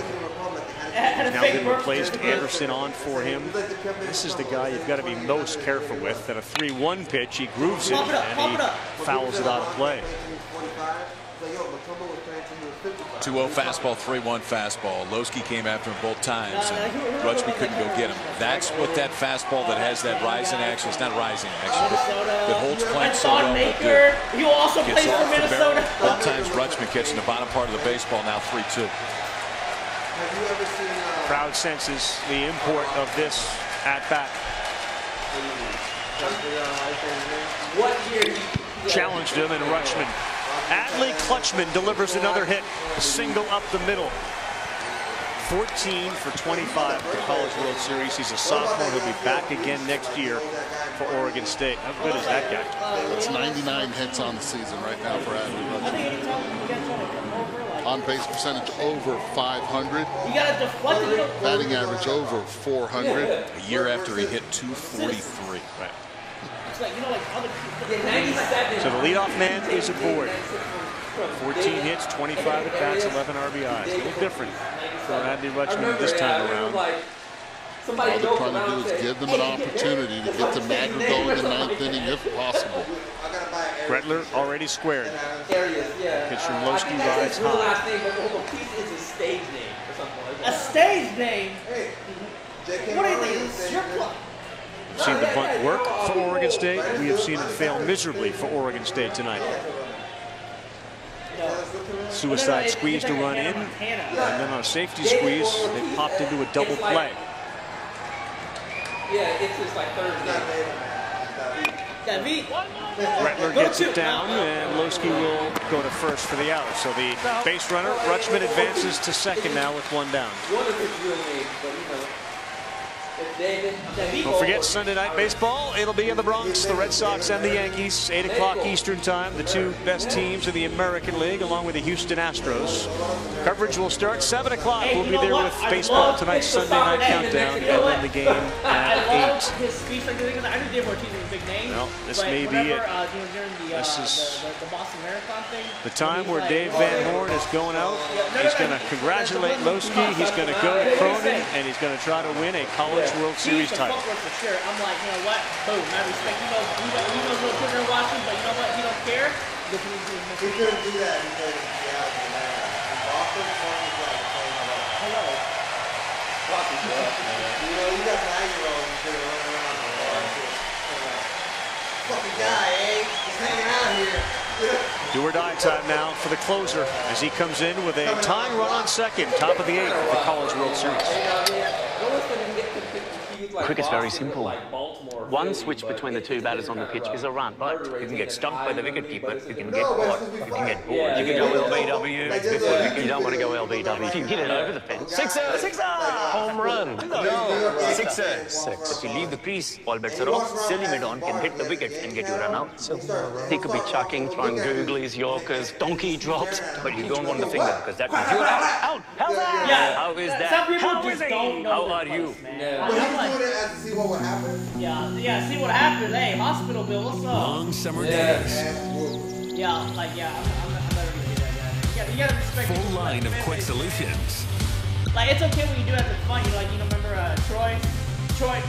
now been replaced, Anderson on for him. This is the guy you've got to be most careful with. That a 3-1 pitch, he grooves it, and he fouls it out of play. 2-0 fastball, 3-1 fastball. Lowski came after him both times, and Rutschman couldn't go get him. That's what that fastball that has that rising action, it's not rising action, but holds playing so well. He will also play for Minnesota. Both times Rutschman catching the bottom part of the baseball, now 3-2. Crowd senses the import of this at-bat. Challenged him, and Rutschman. Adley Clutchman delivers another hit, a single up the middle. 14 for 25 at the College World Series. He's a sophomore. He'll be back again next year for Oregon State. How good is that guy? That's 99 hits on the season right now for Adley Rutschman. On base percentage over 500. Batting average over 400. A year after he hit 243. Right. Like, you know, like other So the leadoff man is aboard. 14 hits, 25 at bats, 11 RBIs. A little different for Adley Rutschman this time around. All they're trying to do is give them an opportunity to get to Madrigal in the 9th inning if possible. Gretler already squared. Pitch from Lowski rides high. A stage name? What do you think? We've seen the bunt work for Oregon State. We have seen it fail miserably for Oregon State tonight. Suicide squeeze to run in, and then on a safety squeeze, they popped into a double play. Yeah, it's just like Thursday. Gretler gets it down, and Lowski will go to first for the out. So the base runner, Rutschman, advances to second now with one down. Don't forget Sunday night baseball. It'll be in the Bronx. The Red Sox and the Yankees, 8 o'clock Eastern time. The two best teams in the American League, along with the Houston Astros. Coverage will start 7 o'clock. We'll be there with baseball tonight's Sunday night countdown, and then the game at 8. His speech, like, I knew Dave Ortiz was a big name. Well, this may be it. This is the Boston Marathon thing. the time where Dave Van Horn is going out. He's going to congratulate Lowski. He's going to go to Cronin, and he's going to try to win a College World Series title. For sure. I'm like, you know what? Boom, I respect. He knows what children are watching, but you know what? He don't care. He couldn't do that because of the reality of man. In Boston, Cronin is like saying, hello. You know, you got 9-year-olds that are running around. Fucking guy, eh? He's hanging out here. Do or die time now for the closer as he comes in with a tying run on second, top of the 8th of the College World Series. Cricket's very simple. One switch between the two batters on the pitch is a run. Right. You can get stumped by the wicketkeeper, you can get caught, you can get bored, you can go LBW, you don't want to go LBW. If you hit it over the fence, sixer, sixer, home run. No, sixer. If you leave the crease, all bets are off. Silly mid-on can hit the wicket and get you run out. He could be chucking, throwing googlies, yorkers, donkey drops, but you don't want the finger because that means you're out. Out. How's that? Yeah. How is that? Some people How just is don't he? know. How are you? To see what would happen. Yeah, see what happens. Hey, hospital bill, what's up? Long summer days. Yeah, like, I'm not ready to do that, guys. You gotta respect Full line of quick solutions. Like, it's okay when you do it as fun. You know, like, remember Troy? Like,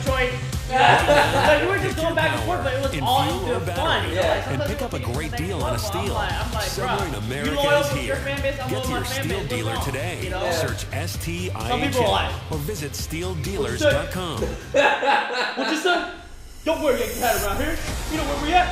we were just going back and forth, but it was all into fun. And pick up a great deal on a Steel. Summer in America is here. Get to your Steel dealer today. Search STIHL or visit SteelDealers.com. What'd you say? Don't wear Yankee hat around here. You know where we at?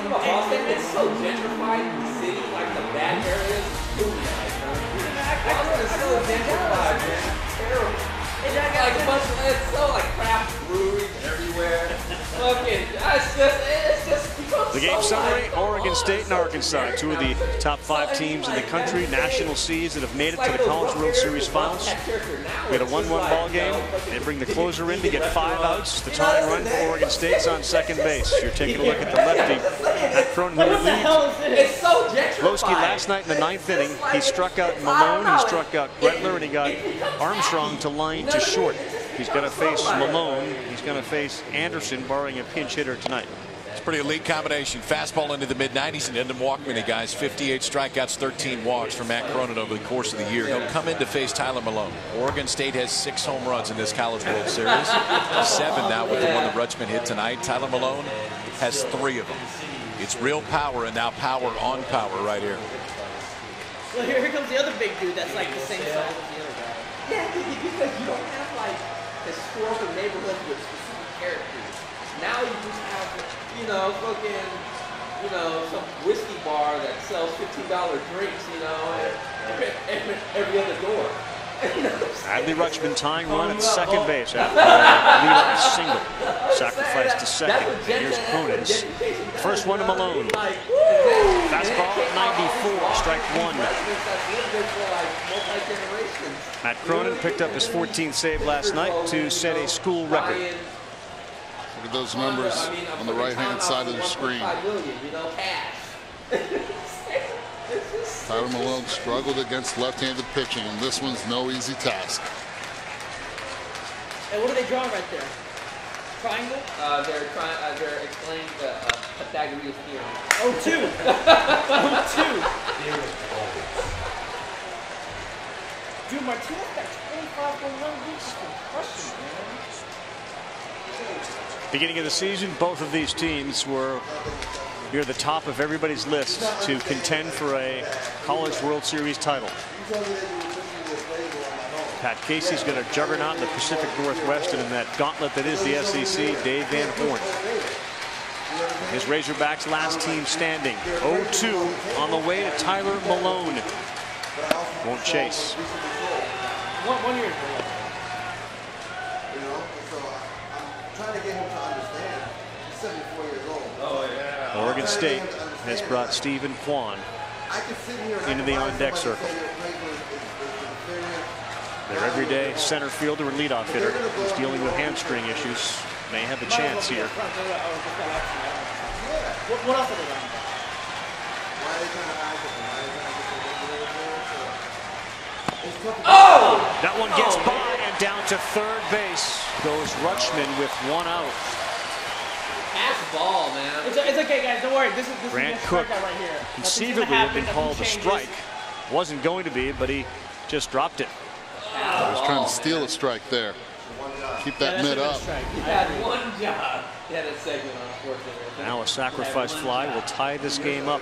Boston, it's so gentrified in the city, like the bad areas. Boston is so gentrified, man. It's terrible. Like a bunch of, it's so like craft breweries everywhere. Fucking, it's just The game summary, Oregon State and Arkansas, two of the top 5 teams in the country, national seeds that have made it to the College World Series finals. We had a 1-1 ball game. They bring the closer in to get 5 outs. The tying run for Oregon State's on second base. You're taking a look at the lefty, Cronin, who relieved Lowski last night in the 9th inning. He struck out Malone, he struck out Gretler, and he got Armstrong to line to short. He's going to face Malone. He's going to face Anderson, barring a pinch hitter tonight. It's a pretty elite combination. Fastball into the mid-90s and end him walk many guys. 58 strikeouts, 13 walks for Matt Cronin over the course of the year. He'll come in to face Tyler Malone. Oregon State has 6 home runs in this College World Series. 7 now with the one that Rutschman hit tonight. Tyler Malone has 3 of them. It's real power and now power on power right here. Well, here comes the other big dude that's like the same size as the other guy. Yeah, because you don't have like historical neighborhoods with specific characters. Now you just have, you know, fucking, you know, some whiskey bar that sells $15 drinks, you know, every other door. Adley Rutschman tying run at second base after a leadoff single. Sacrifice to second. And here's Cronin's first one to Malone. Fastball 94, strike one. Matt Cronin picked up his 14th save last night to set a school record. Look at those numbers on the right-hand side of the screen. Tyler Malone struggled against left-handed pitching, and this one's no easy task. And what are they drawing right there? Triangle? They're explaining the Pythagorean theorem. Oh, two. Dude, Martinez got 25 home runs. He's just been crushing, man. Beginning of the season, both of these teams were near the top of everybody's list to contend for a College World Series title. Pat Casey's got a juggernaut in the Pacific Northwest, and in that gauntlet that is the SEC, Dave Van Horn. His Razorbacks last team standing, 0-2 on the way to Tyler Malone. Won't chase. 1 year. Trying to get him to understand. He's 74 years old. Oh, yeah. Oregon State has brought Stephen Kwan into the on-deck circle. Their everyday center fielder and leadoff hitter who's dealing with hamstring issues may have a chance here. What else are they running? Oh! That one gets by and down to third base goes Rutschman with one out. Pass ball, man. It's okay, guys. Don't worry. This is Grant a Cook right here. conceivably had been called a strike. Wasn't going to be, but he just dropped it. He was trying to steal a strike there. Keep that mid up. He had one job. He had a segment on Sports. Now a sacrifice fly will tie this game up.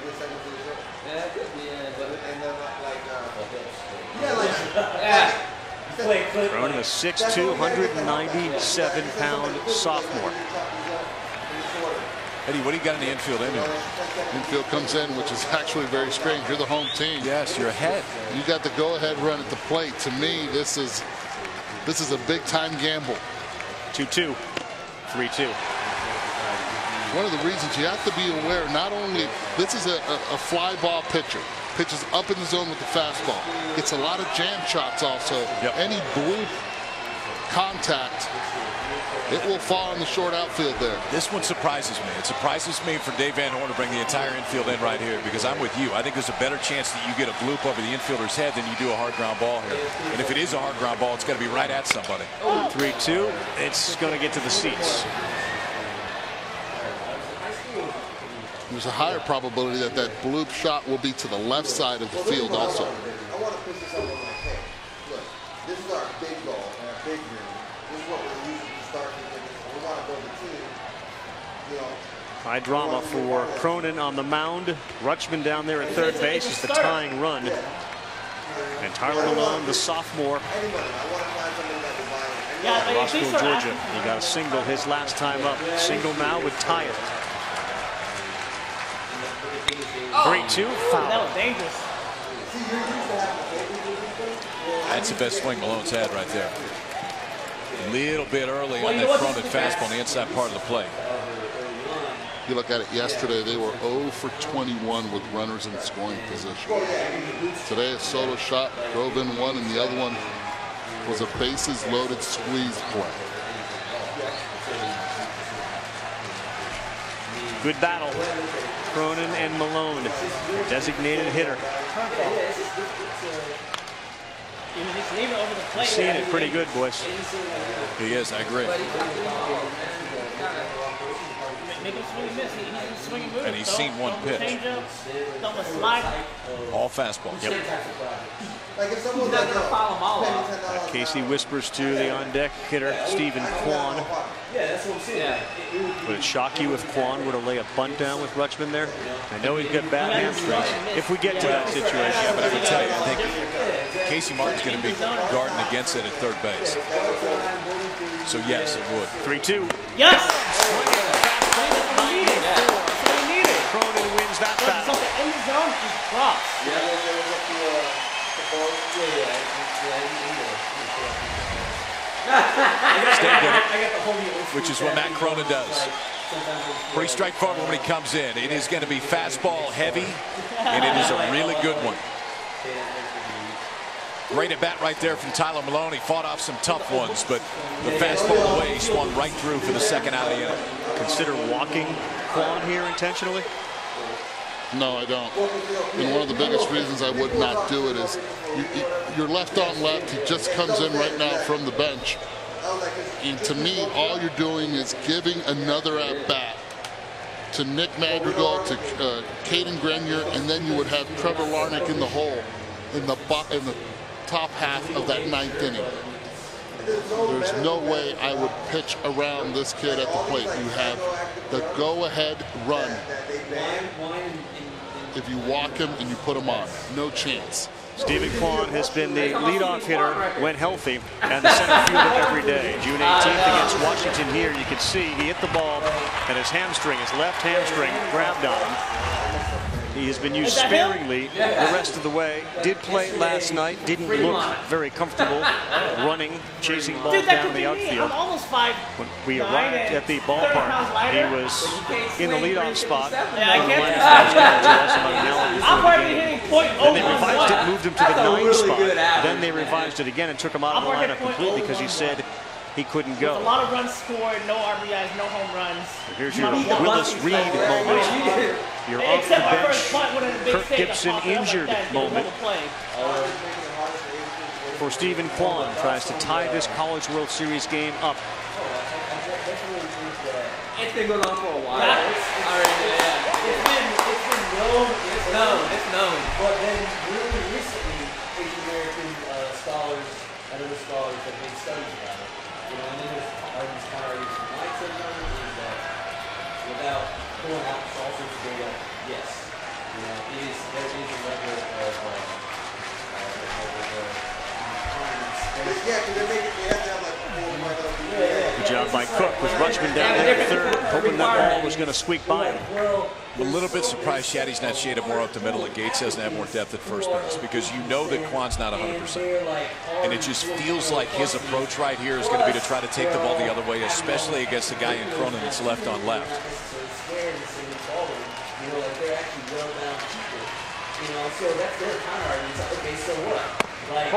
Cronin, a 6'2", 197-pound sophomore. Eddie, what do you got in the infield anyway? Infield comes in, which is actually very strange. You're the home team. Yes, you're ahead. You got the go-ahead run at the plate. To me, this is a big-time gamble. 2-2, 3-2. One of the reasons you have to be aware, not only this is a fly ball pitcher. Pitches up in the zone with the fastball. It's a lot of jam shots also. Yep. Any blue contact, it will fall in the short outfield there. This one surprises me. It surprises me for Dave Van Horn to bring the entire infield in right here, because I'm with you. I think there's a better chance that you get a bloop over the infielder's head than you do a hard ground ball here. And if it is a hard ground ball, it's got to be right at somebody. 3-2. It's going to get to the seats. There's a higher probability that that bloop shot will be to the left side of the field also. I want to put this up on my tape. Look, this is our big goal and our big dream. This is what we're using to start thinking. We want to build a team. You know. High drama for Cronin on the mound. Rutschman down there at third base is the tying run. And Tyler Malone, the sophomore, Roscoe, Georgia. He got a single his last time up. Single now would tie it. 3-2, foul. That was dangerous. That's the best swing Malone's had right there. A little bit early on that Cronin fastball on the inside part of the plate. You look at it yesterday, they were 0 for 21 with runners in scoring position. Today, a solo shot, drove in one, and the other one was a bases loaded squeeze play. Good battle. Cronin and Malone, designated hitter. He's seeing it pretty good, boys. He is, I agree. And he's seen one pitch. All fastballs. Yep. Casey whispers to the on-deck hitter, Stephen Kwan. Would it shock you if Kwan were to lay a bunt down with Rutschman there? I know he's got bad hamstrings. If we get to that situation. Yeah, but I would tell you, I think Casey Martin's going to be guarding against it at third base. So yes, it would. 3-2. Yes! Cronin wins that battle. In the zone, just drops. Yeah, there was a few, Stay with it, which is what Matt Cronin does. Pretty straightforward when he comes in. It is going to be fastball heavy, and it is a really good one. Great at bat right there from Tyler Malone. He fought off some tough ones, but the fastball away, he swung right through for the second out of the inning. Consider walking Quan here intentionally? No, I don't. And one of the biggest reasons I would not do it is you're left on left. He just comes in right now from the bench. And to me, all you're doing is giving another at-bat to Nick Madrigal, to Caden Grenier, and then you would have Trevor Larnach in the hole in the top half of that 9th inning. There's no way I would pitch around this kid at the plate. You have the go-ahead run. If you walk him and you put him on, no chance. Stephen Quan has been the leadoff hitter when healthy and the center fielder every day. June 18th against Washington here, you can see he hit the ball and his hamstring, his left hamstring, grabbed on him. He has been used sparingly the rest of the way. Did play last night, didn't look very comfortable running, chasing balls down the outfield. When we arrived at the ballpark, he was in the leadoff spot. I'm already hitting .01. Then they revised it, moved him to the 9 spot. Then they revised it again and took him out of the lineup completely because he said he couldn't go. A lot of runs scored, no RBIs, no home runs. Here's your Willis Reed moment. You're off the bench. Kirk Gibson injured moment. For Stephen Quan, tries to tie this College World Series game up. It's been going on for a while. It's known. But then really recently, Asian American scholars and other scholars have made studies about it. You know, and then there's arguments, counter-arguments from my side on it is that without pulling out all sorts of data, yes, you know, there is a level of yeah, because they have to have like 4 more people. Good job by Cook with Rutschman down there at third, hoping that ball was going to squeak by him. I'm a little bit surprised Shaddy's not shaded more up the middle and Gates doesn't have more depth at first base because you know that Quan's not 100%. And it just feels like his approach right here is going to be to try to take the ball the other way, especially against a guy in Cronin that's left on left. You know, like they're actually well-bound people. You know, so that's their counter-argument. Okay, so what? Like,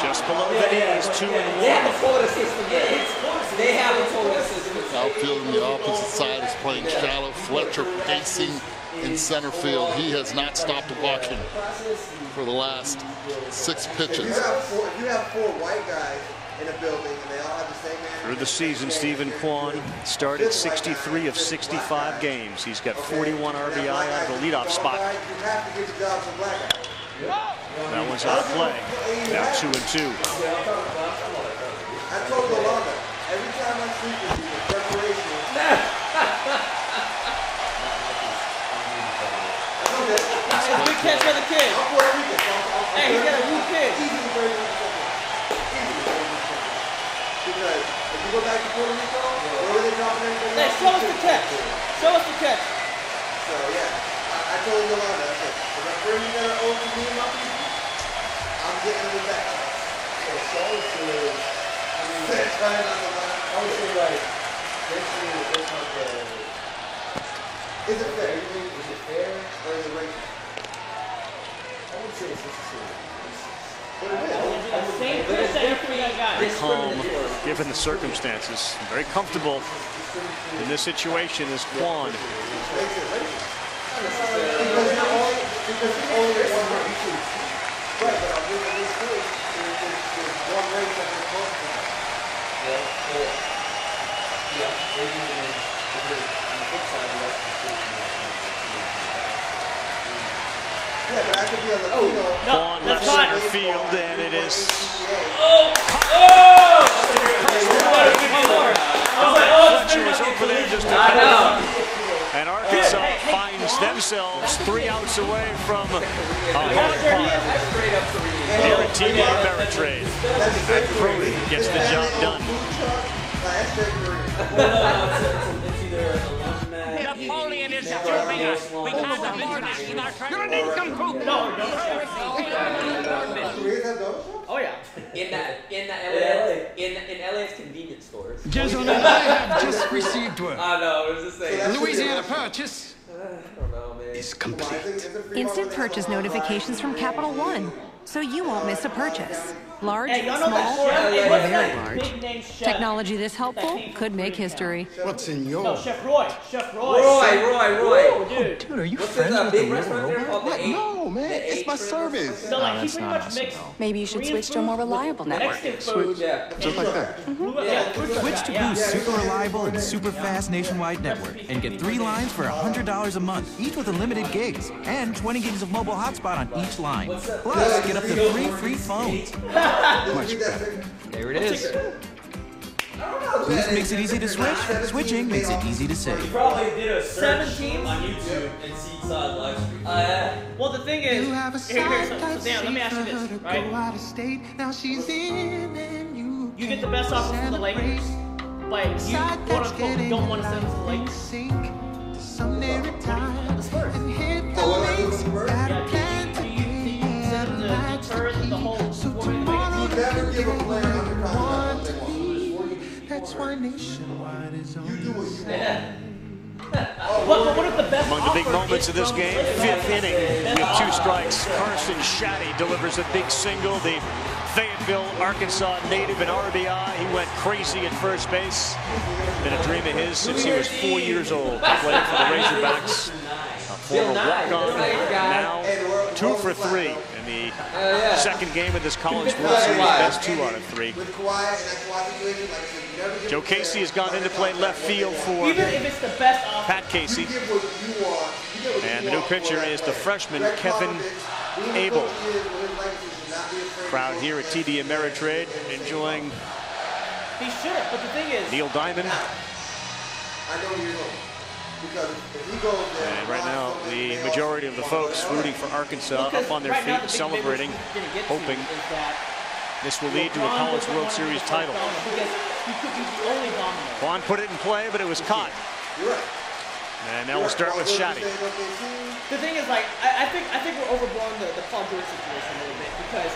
just below the knees, 2-1. They haven't told us this again. They haven't told us this. Outfield on the opposite side is playing shallow. Fletcher pacing in center field. He has not stopped walking for the last 6 pitches. If you have 4 white guys in a building and they all have the same man. Through the season, Stephen Quan started 63 of 65 games. He's got 41 RBI out of the leadoff spot. That one's out of play. Now 2-2. I told Yolanda, every time I sleep with you, the preparation. It's a big catch for the kid. Hey, he's got a new kid. Because if you go back to Puerto Rico, where were they dropping everybody? Hey, show us the catch. Show us the catch. So yeah, I told Yolanda, I said, if I bring you that old to me and my people, I'm getting them back. Yeah, so I would say, like, basically, it's not the. Is it fair? Is it fair or is it racist? I would say it's necessary. Very calm, given the circumstances. Very comfortable in this situation is Quan. Quan left center field, and it is. Fletcher was over there just a and Arkansas finds themselves 3 outs away from a hard part here at TD Ameritrade. And Cronin gets the job done. Napoleon is dropping us. We can't afford that. You're an incomplete. Oh Oh yeah. In LA's convenience stores. Gentlemen, I have just received word. I know, it was the same. Louisiana Purchase I don't know, man. is complete. Instant purchase notifications from Capital One, so you won't miss a purchase. Large, Hey, y'all know that small, chef? Hey, or what's very that large. big name chef? Technology this helpful could make history. What's in your? No, Chef Roy. Chef Roy. Roy. Dude. Dude, are you What's friends this with big the restaurant there called the What? Eight? No, man, it's my service. So like he pretty much mixed. Maybe you should switch to a more reliable network. Mexican food. Yeah. Just like that. Switch to Boost's super reliable and super fast nationwide network and get 3 lines for $100 a month, each with unlimited gigs and 20 gigs of mobile hotspot on each line. Plus, get up to 3 free phones. Much better. There it is. Boost makes it easy to switch. Switching makes it easy to save. Probably did a search 17 on YouTube and Seaside Livestream. Well, the thing is, here, so Dan, let me ask you this, right? You get the best offer from the Lakers, but you quote unquote don't want to send them to the Lakers. The Spurs. The whole never give a player $100 That's why nationwide is on. You do what you But what if the best Among the big moments of this game, 5th inning with 2 strikes. Carson Shaddy delivers a big single. The Fayetteville, Arkansas native and RBI. He went crazy at first base. Been a dream of his since he was 4 years old. Played for the Razorbacks. A former walk-on. Now 2 for 3 in the second game of this College World Series. Best 2 out of 3. Joe Casey has gone into play left field for even if it's the best offer, Pat Casey. And the new pitcher is the freshman Kevin Abel. Crowd here at TD Ameritrade enjoying he should have. But the thing is, Neil Diamond. And right now, the majority of the folks rooting for Arkansas up on their feet, celebrating, hoping this will lead to a College World Series title. Juan put it in play, but it was caught. And now we'll start with Shaddy. The thing is, like, I think we're overblowing the Paul George situation a little bit because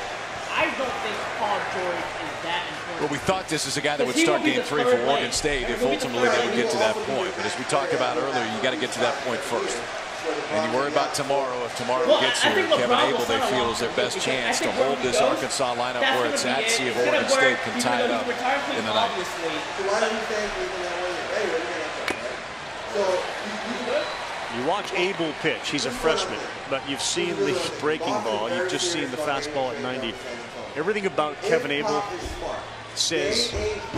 I don't think Paul George is that important. Well, we thought this is a guy that would start game 3 for Oregon State if ultimately they would get to that point. But as we talked about earlier, you got to get to that point first. And you worry about tomorrow. If tomorrow gets here, Kevin Abel, they feel, is their best chance to hold this Arkansas lineup where it's at, see if Oregon State can tie it up in the night. You watch Abel pitch. He's a freshman, but you've seen the breaking ball. You've just seen the fastball at 90. Everything about Kevin Abel says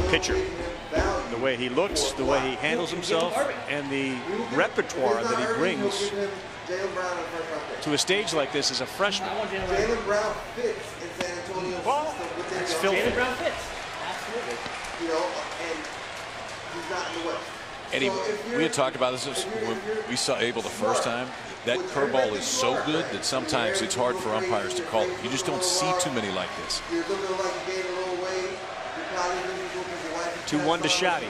pitcher. The way he looks, the way he handles himself, and the repertoire that he brings to a stage like this as a freshman. Jaylen Brown fits in San Antonio's system with their That's filthy. Jaylen Brown fits. Absolutely. You know, and he's not in the West. And we had talked about this when we saw Abel the first time. That curveball is so good that sometimes it's hard for umpires to call it. You just don't see too many like this. 2-1 to Shaddy.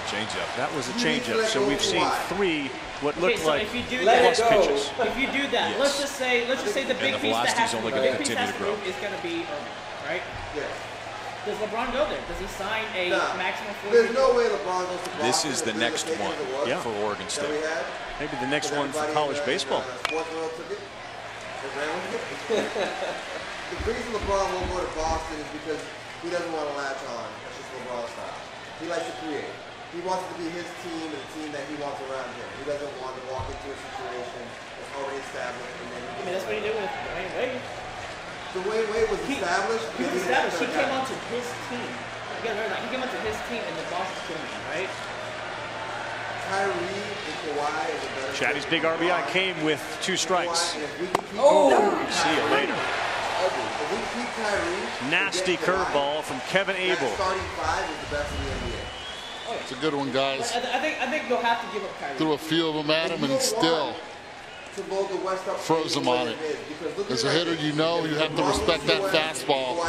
Changeup. That was a changeup. So we've seen 3 what looked like so if you do plus pitches. If you do that, Yes. let's just say the big the piece that velocity's has only to gonna big piece continue has to grow. move is going to be Irving, right? Yeah. Does LeBron go there? Does he sign a maximum 4 There's no way LeBron goes to Boston. This is the next one for Oregon State. Maybe the next one for college baseball. The reason LeBron won't go to Boston is because he doesn't want to latch on. That's just LeBron's style. He likes to create. He wants it to be his team and the team that he wants around him. He doesn't want to walk into a situation that's already established. And then that's what he did with Dwayne Wade. Dwayne Wade was established. He was established. He came onto his team. You gotta remember that. He came onto his team in the Boston team, right? Kyrie and Kawhi is a better. Shaddy's big RBI came with 2 strikes. Oh! See you later. If we keep Kyrie, Nasty curveball from Kevin Abel. starting 5 is the best in the NBA. It's a good one, guys. I think you'll have to give up Kyrie. Threw a few of them at him, and still. froze him on it. As a hitter, you know you have to respect that fastball.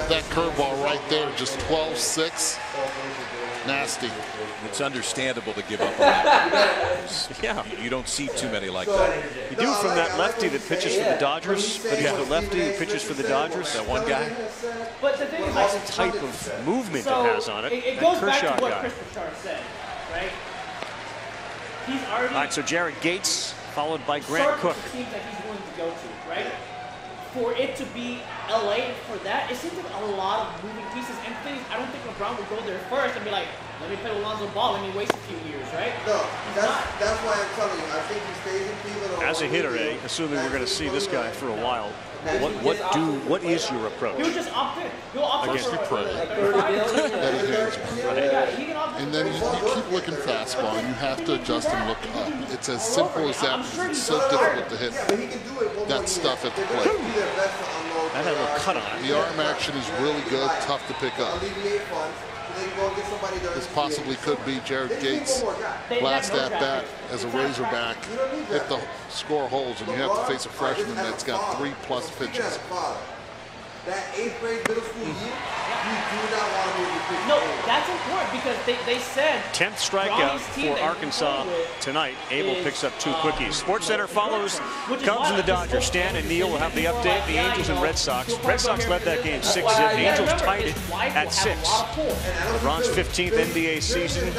That curveball right there, just 12-6. Nasty. It's understandable to give up on that. Yeah. You don't see too many like that. You do from that lefty that pitches for the Dodgers, but he's the lefty who pitches for the Dodgers. That one guy. But the thing is, that's the type of movement it has on it. It that goes Kershaw back to what guy. Chris Bouchard said, right? He's already. All right, so Jared Gates followed by Grant Cook. Teams that he's willing to go to, right? For it to be LA, for that, it seems like a lot of moving pieces and things. I don't think LeBron would go there first and be like, let me play with Lonzo Ball, let me waste a few years, right? No, that's why I'm telling you. I think he stays in Cleveland. As a hitter, assuming we're going to see this guy for a while, what is your approach? He'll just opt in. He'll opt against in the pro. And then you keep looking fastball, and you have to adjust and look up. It's as simple as that. It's so difficult to hit that stuff at the plate. That had a little cut on it. The arm action is really good, tough to pick up. This possibly could be Jared Gates' last at bat as a Razorback if the score holds, and you have to face a freshman that's got 3+ pitches. That 8th grade middle school year, you do not want to move your pitch. No, that's important because they said 10th strikeout for Arkansas tonight. Abel picks up 2 quickies. Sports Center follows Cubs and the Dodgers. Stan and Neil will have the update. The Angels and Red Sox. Red Sox led that game 6-0. The Angels tied it at 6. LeBron's 15th NBA season.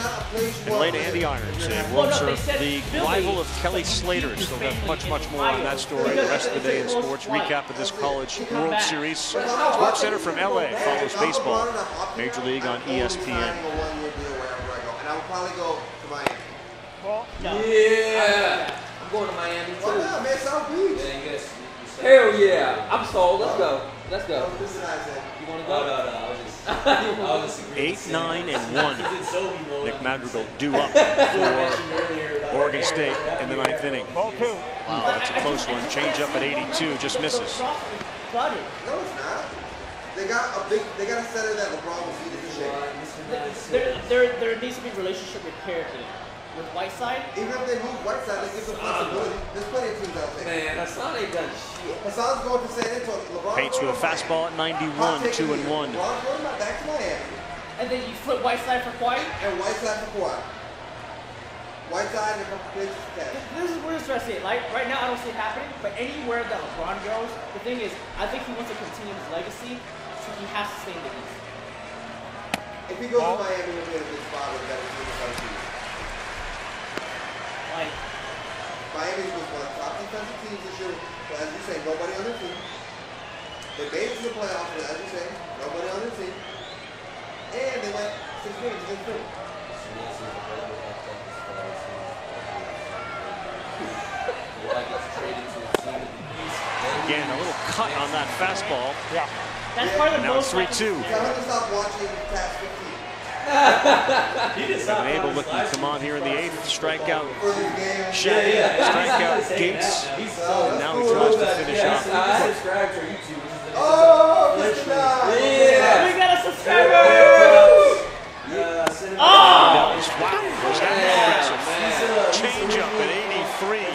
And late Andy Irons, a World Serve League rival of Kelly Slater. So we'll have much more on that story the rest of the day in sports. Recap of this College World Series. Sports Center from LA follows baseball. Major League on ESPN. And I will probably go to Miami. Yeah. I'm going to Miami too. Why not, man? South Beach. Hell yeah. I'm sold. Let's go. Let's go. You want to go? No. 8, 9, and 1. Nick Madrigal due up for Oregon State in the 9th inning. Wow, that's a close one. Change up at 82, just misses. No, it's not. They got a center that LeBron will beat in shape. There needs to be relationship repair here. With Whiteside? Even if they move Whiteside, they give them flexibility. There's plenty of teams out there. Man, Hassan ain't done shit. Hassan's going to San Antonio. LeBron Paints with a fastball at 91, 2-1. Back to Miami. And then you flip Whiteside for Kawhi? And Whiteside for Kawhi. Whiteside and a couple pitches to catch. This is where I see it. Like, right now, I don't see it happening, but anywhere that LeBron goes, the thing is, I think he wants to continue his legacy, so he has to stay in the East. If he goes to Miami, he'll be in a good spot with better teams. Like, Miami was one of the top defensive teams this year, but as you say, nobody on their team. They made it to the playoffs, but as you say, nobody on their team. And they went 6 games against Philly. Again, a little cut on that fastball. Yeah. That's part of the now it's 3-2. Tell him to stop watching TATS 15. Evan Abel looking to come on here in the 8th. Strikeout Shady, strikeout Gates, and now he tries to finish off. Oh, yeah. We got a subscriber! Oh! Wow, was that impressive? Change up at 83.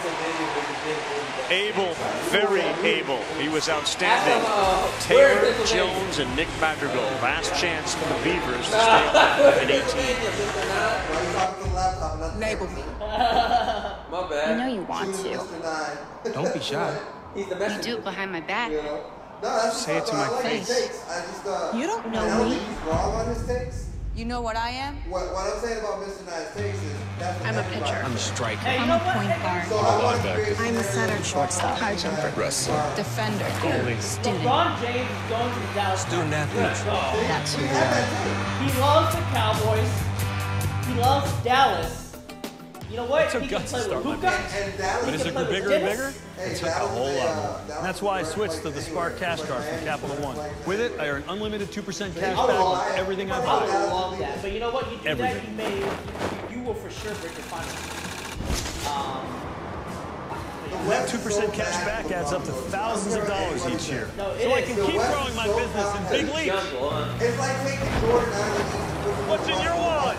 Able, very able. He was outstanding. Taylor, Jones, and Nick Madrigal. Last chance for the Beavers to stay alive at 18. Enable me. My bad. You know you want to. Don't be shy. He's the You messenger. do it behind my back. Say it to my face. You don't know me. He's wrong on his takes. You know what I am? What I'm saying about Mr. Nice takes is that's what I'm a everybody- pitcher. I'm a striker. I'm a point guard. So I want to create I'm a center, shortstop, high jumper, defender, student. LeBron James is going to the Dallas Student athlete. That's who you are. He loves the Cowboys. He loves Dallas. You know what? He can play with Luka. And Dallas But is it bigger and bigger? It took a whole lot more. And that's why I switched to the Spark Cash Card from Capital One. With it, I earn unlimited 2% cash back on everything I I buy. would love that. But you know what? You do Everything. that, you will for sure break your finances. That 2% cash back adds up to thousands of dollars each year. So I can keep growing my business in big leagues. It's like taking Jordan out of the East. What's in your wallet?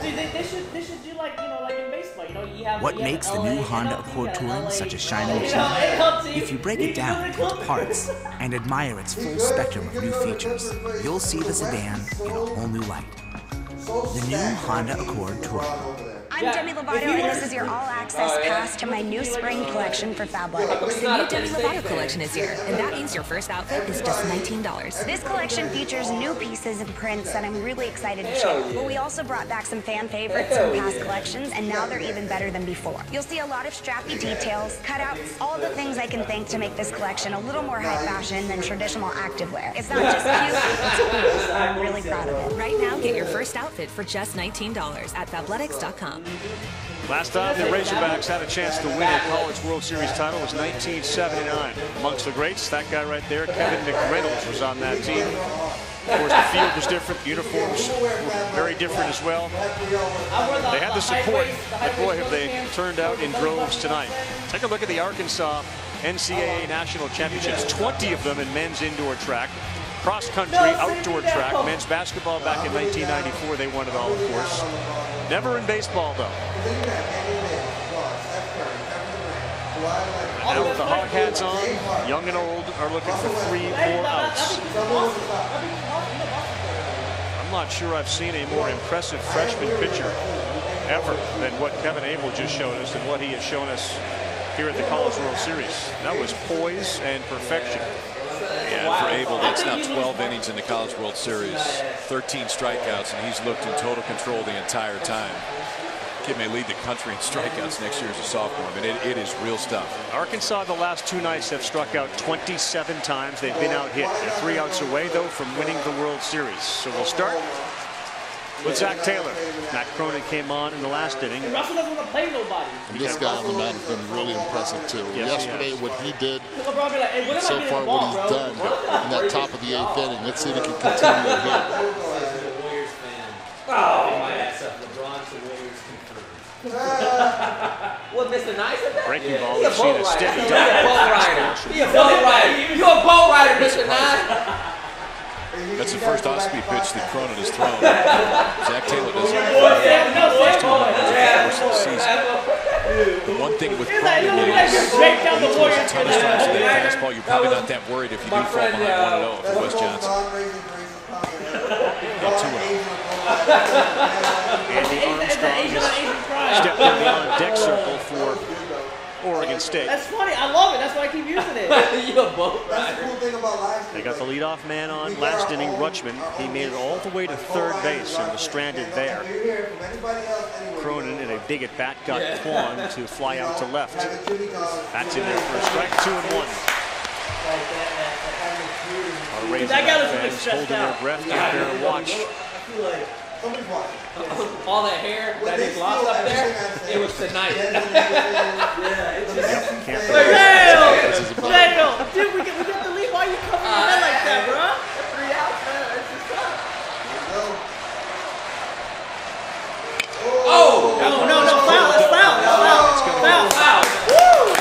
Dude, they should do like, you know, like in baseball. You know, you have What makes the new Honda Accord Touring such a shining achievement? If you break it down into parts and admire its full spectrum of new features, you'll see the sedan in a whole new light. The new Honda Accord Touring. I'm Demi Lovato, and this is your all-access pass to my new spring collection for Fabletics. The new Demi Lovato collection is here, and that means your first outfit is just $19. This collection features new pieces and prints that I'm really excited to share. But we also brought back some fan favorites from past collections, and now they're even better than before. You'll see a lot of strappy details, cutouts, all the things I can think to make this collection a little more high fashion than traditional activewear. It's not just cute, it's cool. I'm really proud of it. Right now, get your first outfit for just $19 at Fabletics.com. Last time the Razorbacks had a chance to win a College World Series title was 1979. Amongst the greats, that guy right there, Kevin McReynolds, was on that team. Of course, the field was different, the uniforms were very different as well. They had the support, but boy, have they turned out in droves tonight. Take a look at the Arkansas NCAA National Championships, 20 of them in men's indoor track. Cross-country, outdoor track, men's basketball back in 1994, they won it all, of course. Never in baseball, though. And now with the hog hats on, young and old are looking for 3 more outs. I'm not sure I've seen a more impressive freshman pitcher ever than what Kevin Abel just showed us and what he has shown us here at the College World Series. That was poise and perfection. Yeah, for Abel, that's now 12 innings in the College World Series, 13 strikeouts, and he's looked in total control the entire time. Kid may lead the country in strikeouts next year as a sophomore. I mean, it is real stuff. Arkansas the last 2 nights have struck out 27 times. They've been out hit. They're 3 outs away, though, from winning the World Series. So we'll start with Zach Taylor. Matt Cronin came on in the last inning. Russell doesn't want to play nobody. And this guy on the mound has been really impressive, too. Yes, yesterday, what he did, and so far what he's done in that top of the 8th inning. Let's see if he can continue here. What, Mr. Nice at that? Breaking ball, we've seen a steady He a boat rider. He a boat rider. You a boat rider, Mr. Nice. That's the first off-speed pitch that Cronin has thrown. Zach Taylor doesn't have the season. The one thing with Cronin is he throws a ton of strikes to that fastball. You're probably not that worried if you do fall behind 1-0 if it was Johnson. Got 2-0. Andy Armstrong just stepped in the on-deck circle for Oregon State. That's funny. I love it. That's why I keep using it. You're a boat rider. They got the leadoff man on last inning, Rutschman. He made it all the way to third base and was stranded there. Cronin in a dig at bat got Quan to fly out to left. That's in there for a strike, 2-1. Our Razorback fans holding their breath to bear watch. All that hair that is lost up there, it was tonight. Daniel! Dude, we get to leave. Why are you coming in like that, bro? 3 outs, man. It's just tough. Oh! No, foul. That's foul. Foul. Woo!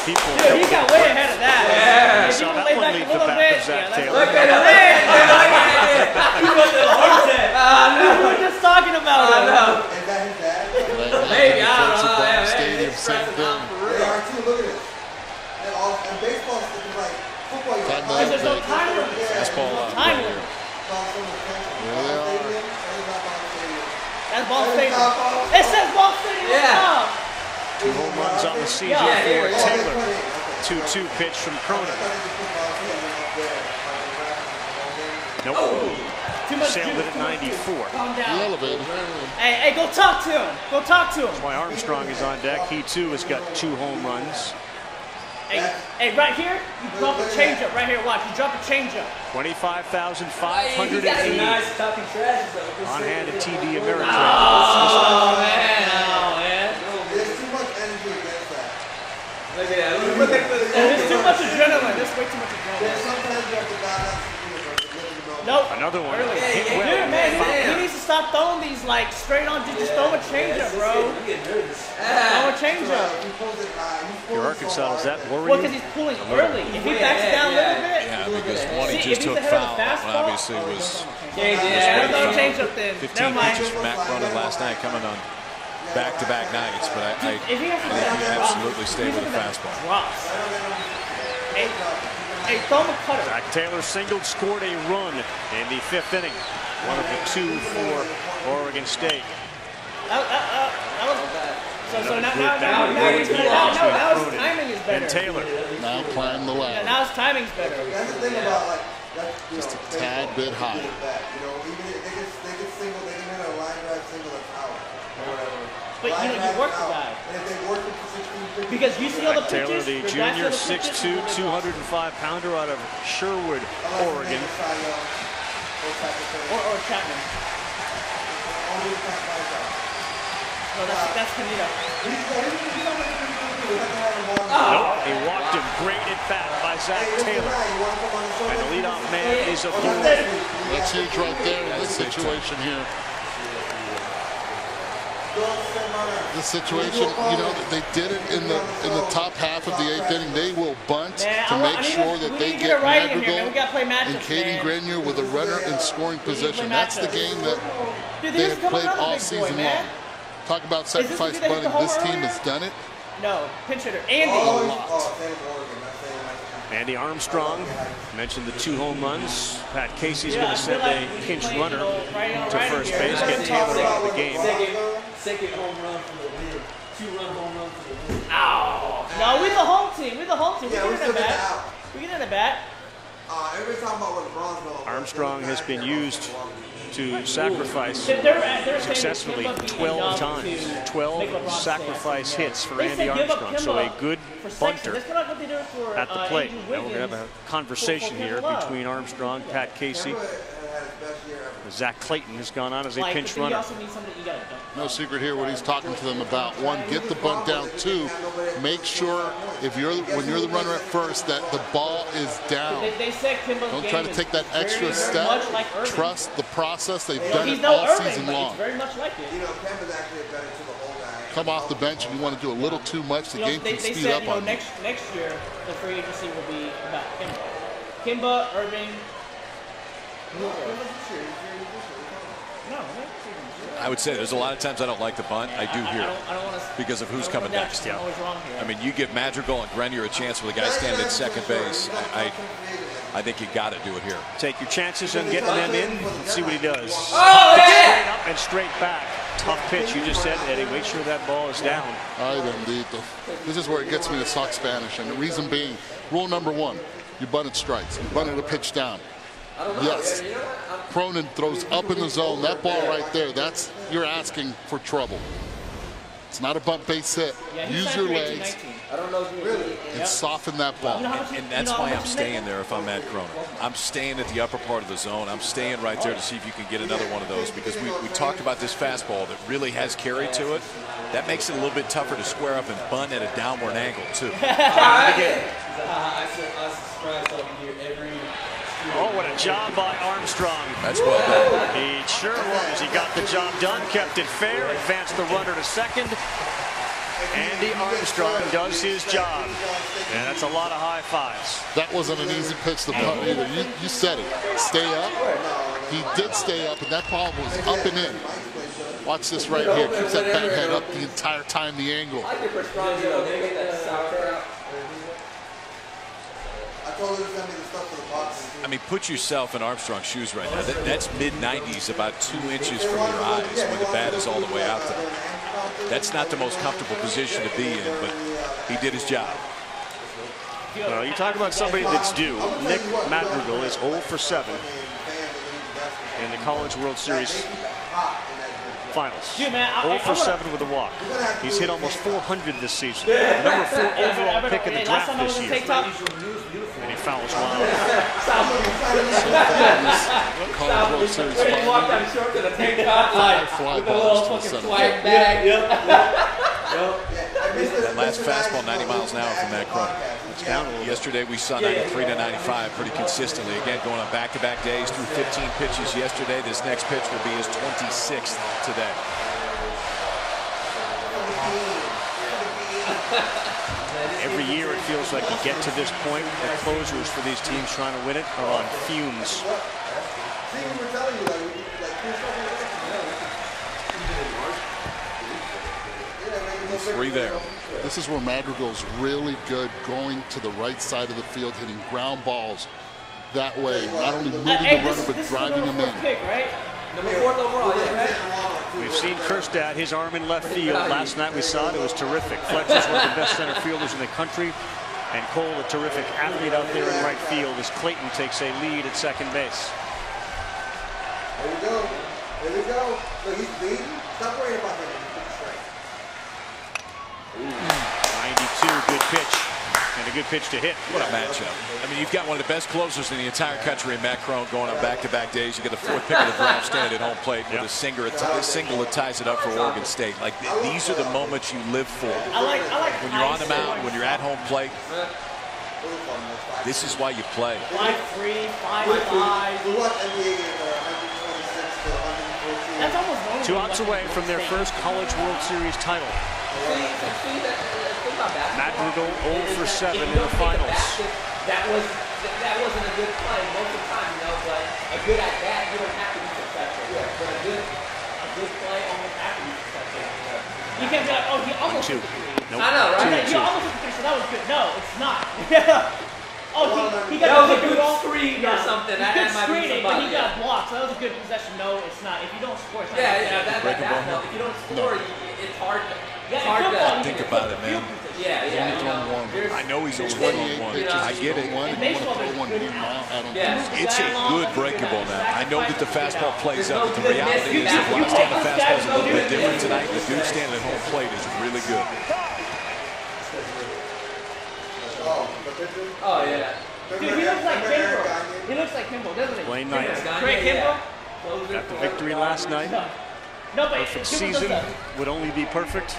Dude, he got way ahead of that. Yeah. Saw that one lead the back of Zach Taylor. Look at it. He went to the heart attack. We were just talking about it. Maybe, I don't know. Stadium, same thing. There's no time limit. Fastball out. Time limit. That's ball stadium. It says ball stadium. Yeah. 2 home runs on the season for Taylor. 2-2 pitch from Cronin. Nope. Sailed it at 94. Calm down. Elevated. Hey, go talk to him. Go talk to him. That's why Armstrong is on deck. He too has got 2 home runs. Hey, right here, you drop a changeup. Right here, watch. You drop a changeup. 25,580 nice talking trash. on hand at TD Ameritrade. Oh, man. There's too much energy against that. Look at that. There's too much adrenaline. There's way too much adrenaline. Sometimes you have to balance. Nope. Another one. Hit well. Dude, man, he needs to stop throwing these like straight on. Just throw a changeup, bro. Throw a changeup. Your Arkansas, is that worrying? Well, because he's pulling early. If he backs down a little bit. Yeah, because one he just took foul. Well, obviously was. Throw a changeup then. 15 pitches from Matt Cronin last night coming on back-to-back nights, but I think you absolutely stay with the fastball. Hey, throw him a cutter. Zach Taylor singled, scored a run in the 5th inning. One of the 2 for Oregon State. So now his timing is better. And Taylor. Now climb the ladder. Yeah, now his timing's better. That's the thing about like just a tad bit high. You know, even if they get single, they can hit a line drive single that's out or whatever. But you know, you work the guy. And if they work it for 16, because you see all the pitches. Taylor, the junior 6'2", 205-pounder out of Sherwood, Oregon. Or Chapman. No, that's Canita. Nope, he walked him. Great at bat by Zach Taylor. And the leadoff man is a fool. That's huge right there in this situation here. This situation, you know, they did it in the top half of the 8th inning. They will bunt to make sure that they get Madrigal and Caden Grenier with a runner in scoring position. That's the game that they have played all season long. Talk about sacrifice bunting. This team has done it. No, pinch hitter. Andy. Andy Armstrong mentioned the 2 home runs. Pat Casey's going to send a pinch runner to first base, get Taylor out of the game. Second home run for the win. 2-run home run for the win. Ow! No, we're the home team. We're the home team. Yeah, we get in a bat. We get in a bat. Everybody's talking about what LeBron's Armstrong has been used to sacrifice successfully 12 times. 12 sacrifice hits for Andy Armstrong. So a good bunter at the plate. Now we're going to have a conversation here between Armstrong, Pat Casey. Zach Clayton has gone on as a pinch runner. No secret here what he's talking to them about. 1, get the bunt down. 2, make sure when you're the runner at first that the ball is down. Don't try to take that extra step. Trust the process. They've done it all season long. Very much like it. Come off the bench and you want to do a little too much, the game can speed up on you. Next year, the free agency will be about Kimba, Irving. I would say there's a lot of times I don't like the bunt. I do here because of who's coming next. Yeah. I mean, you give Madrigal and Grenier a chance with a guy standing at second base. I think you got to do it here. Take your chances on getting them in. Let's see what he does. Oh, straight up and straight back. Tough pitch. You just said, Eddie. Make sure that ball is down. Ay, bendito. This is where it gets me to talk Spanish, and the reason being, rule number 1, you bunted strikes. You bunted a pitch down. Yes, Cronin throws up in the zone. That ball right there, you're asking for trouble. It's not a bunt base hit. Use your legs and soften that ball. And that's why I'm staying there if I'm Matt Cronin. I'm staying at the upper part of the zone. I'm staying right there to see if you can get another one of those, because we talked about this fastball that really has carry to it. That makes it a little bit tougher to square up and bunt at a downward angle, too. I subscribe over here every. Oh, what a job by Armstrong. That's well done. He sure was. He got the job done, kept it fair, advanced the runner to second. Andy Armstrong does his job. And that's a lot of high fives. That wasn't an easy pitch to punt either. You said it. Stay up. He did stay up, and that ball was up and in. Watch this right here. Keeps that bat head up the entire time, the angle. I mean, put yourself in Armstrong's shoes right now. That's mid-90s, about 2 inches from your eyes when the bat is all the way out there. That's not the most comfortable position to be in, but he did his job. Well, you talk about somebody that's due. Nick Madrigal is 0 for 7 in the College World Series Finals. 0 for 7 with a walk. He's hit almost 400 this season. Number 4 overall pick in the draft this year. And he fouls one out. College World Series Finals. 5 fly balls to the center. That last fastball, 90 miles an hour from Matt Cronin. It's down a little. Yesterday we saw 93 to 95 pretty consistently. Again, going on back-to-back days through 15 pitches yesterday. This next pitch will be his 26th today. Every year it feels like you get to this point. The closers for these teams trying to win it are on fumes. 3 there. This is where Madrigal's really good, going to the right side of the field, hitting ground balls that way. Not only moving the runner, but driving him in. Pick, right? Number 4th overall, yeah. We've seen Kerstad, his arm in left field. Last night we saw it. It was terrific. Fletcher's one of the best center fielders in the country. And Cole, a terrific athlete out there in right field, as Clayton takes a lead at second base. There we go. There we go. Look, he's beating. Stop worrying about him. 92, good pitch. And a good pitch to hit. What a matchup. I mean, you've got one of the best closers in the entire country in Matt Crone going on back-to-back days. You get the 4th pick of the draft standing at home plate with a single that ties it up for Oregon State. Like, these are the moments you live for. When you're on the mound, when you're at home plate, this is why you play. 5'3", 5'5". That's almost normal. 2 outs away from their first College World Series title. Madrigal 0 for 7 in the finals. That wasn't a good play most of the time, you know, but a good at bat, you don't have to be successful. Yeah. But a good play almost have to be successful. You can't be like, oh, he almost. 2. Nope. I know, right? You almost hit the pitch, so that was good. No, it's not. Oh, he got that was a good screen or something. He could screen it, but he got blocked, so that was a good possession. No, it's not. If you don't score, it's not. That if you don't score, it's hard to. Think about it, man. I know he's only thrown 1. I get it. It's a good breakable now. I know that the fastball plays up, but the reality is the last time the fastball is a little bit different tonight. The dude standing at home plate is really good. Oh, yeah. Dude, he looks like Kimbo. He looks like Kimbo, doesn't he? Blaine Knight. Great Kimbo. Got the victory last night. No, but perfect season would only be perfect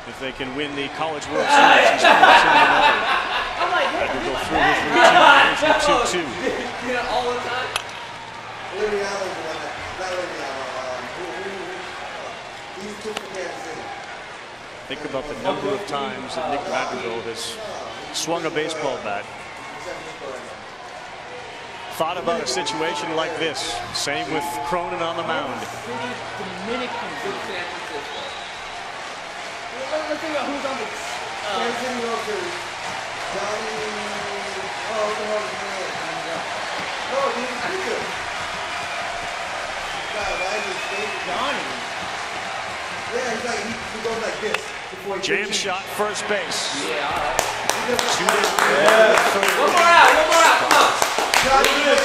if they can win the College World Series. I'm like, had to go through his routine. 2-2. All the time. Think about the number of times that Nick Madrigal has swung a baseball bat. Thought about a situation like this. Same with Cronin on the mound. Dominican. Let's think about who's on the. Johnny. Yeah, he's like, he goes like this. Jam shot, first base. Yeah, all right. One more out, come on. Johnny, he does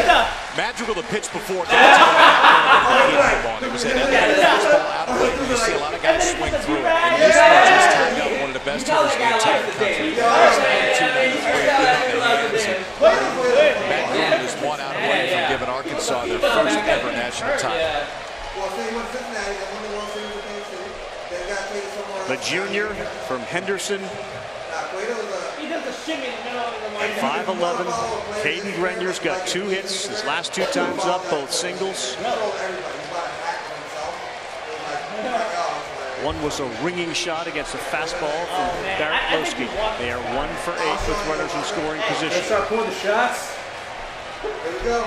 that. Madrigal, the pitch before. It was an out of way. You see a lot of guys swing through it. And this one just tied up one of the best hitters in the entire country. Madrigal is 1 out away from giving Arkansas their first ever national title. The junior from Henderson. He does the shimmy in the middle of the line. 5'11". Caden Grenier's got 2 hits. His last 2 times up, both singles. One was a ringing shot against a fastball from Barrett Lowski. They are 1 for 8 with runners in scoring position. Let's start pulling the shots. There we go.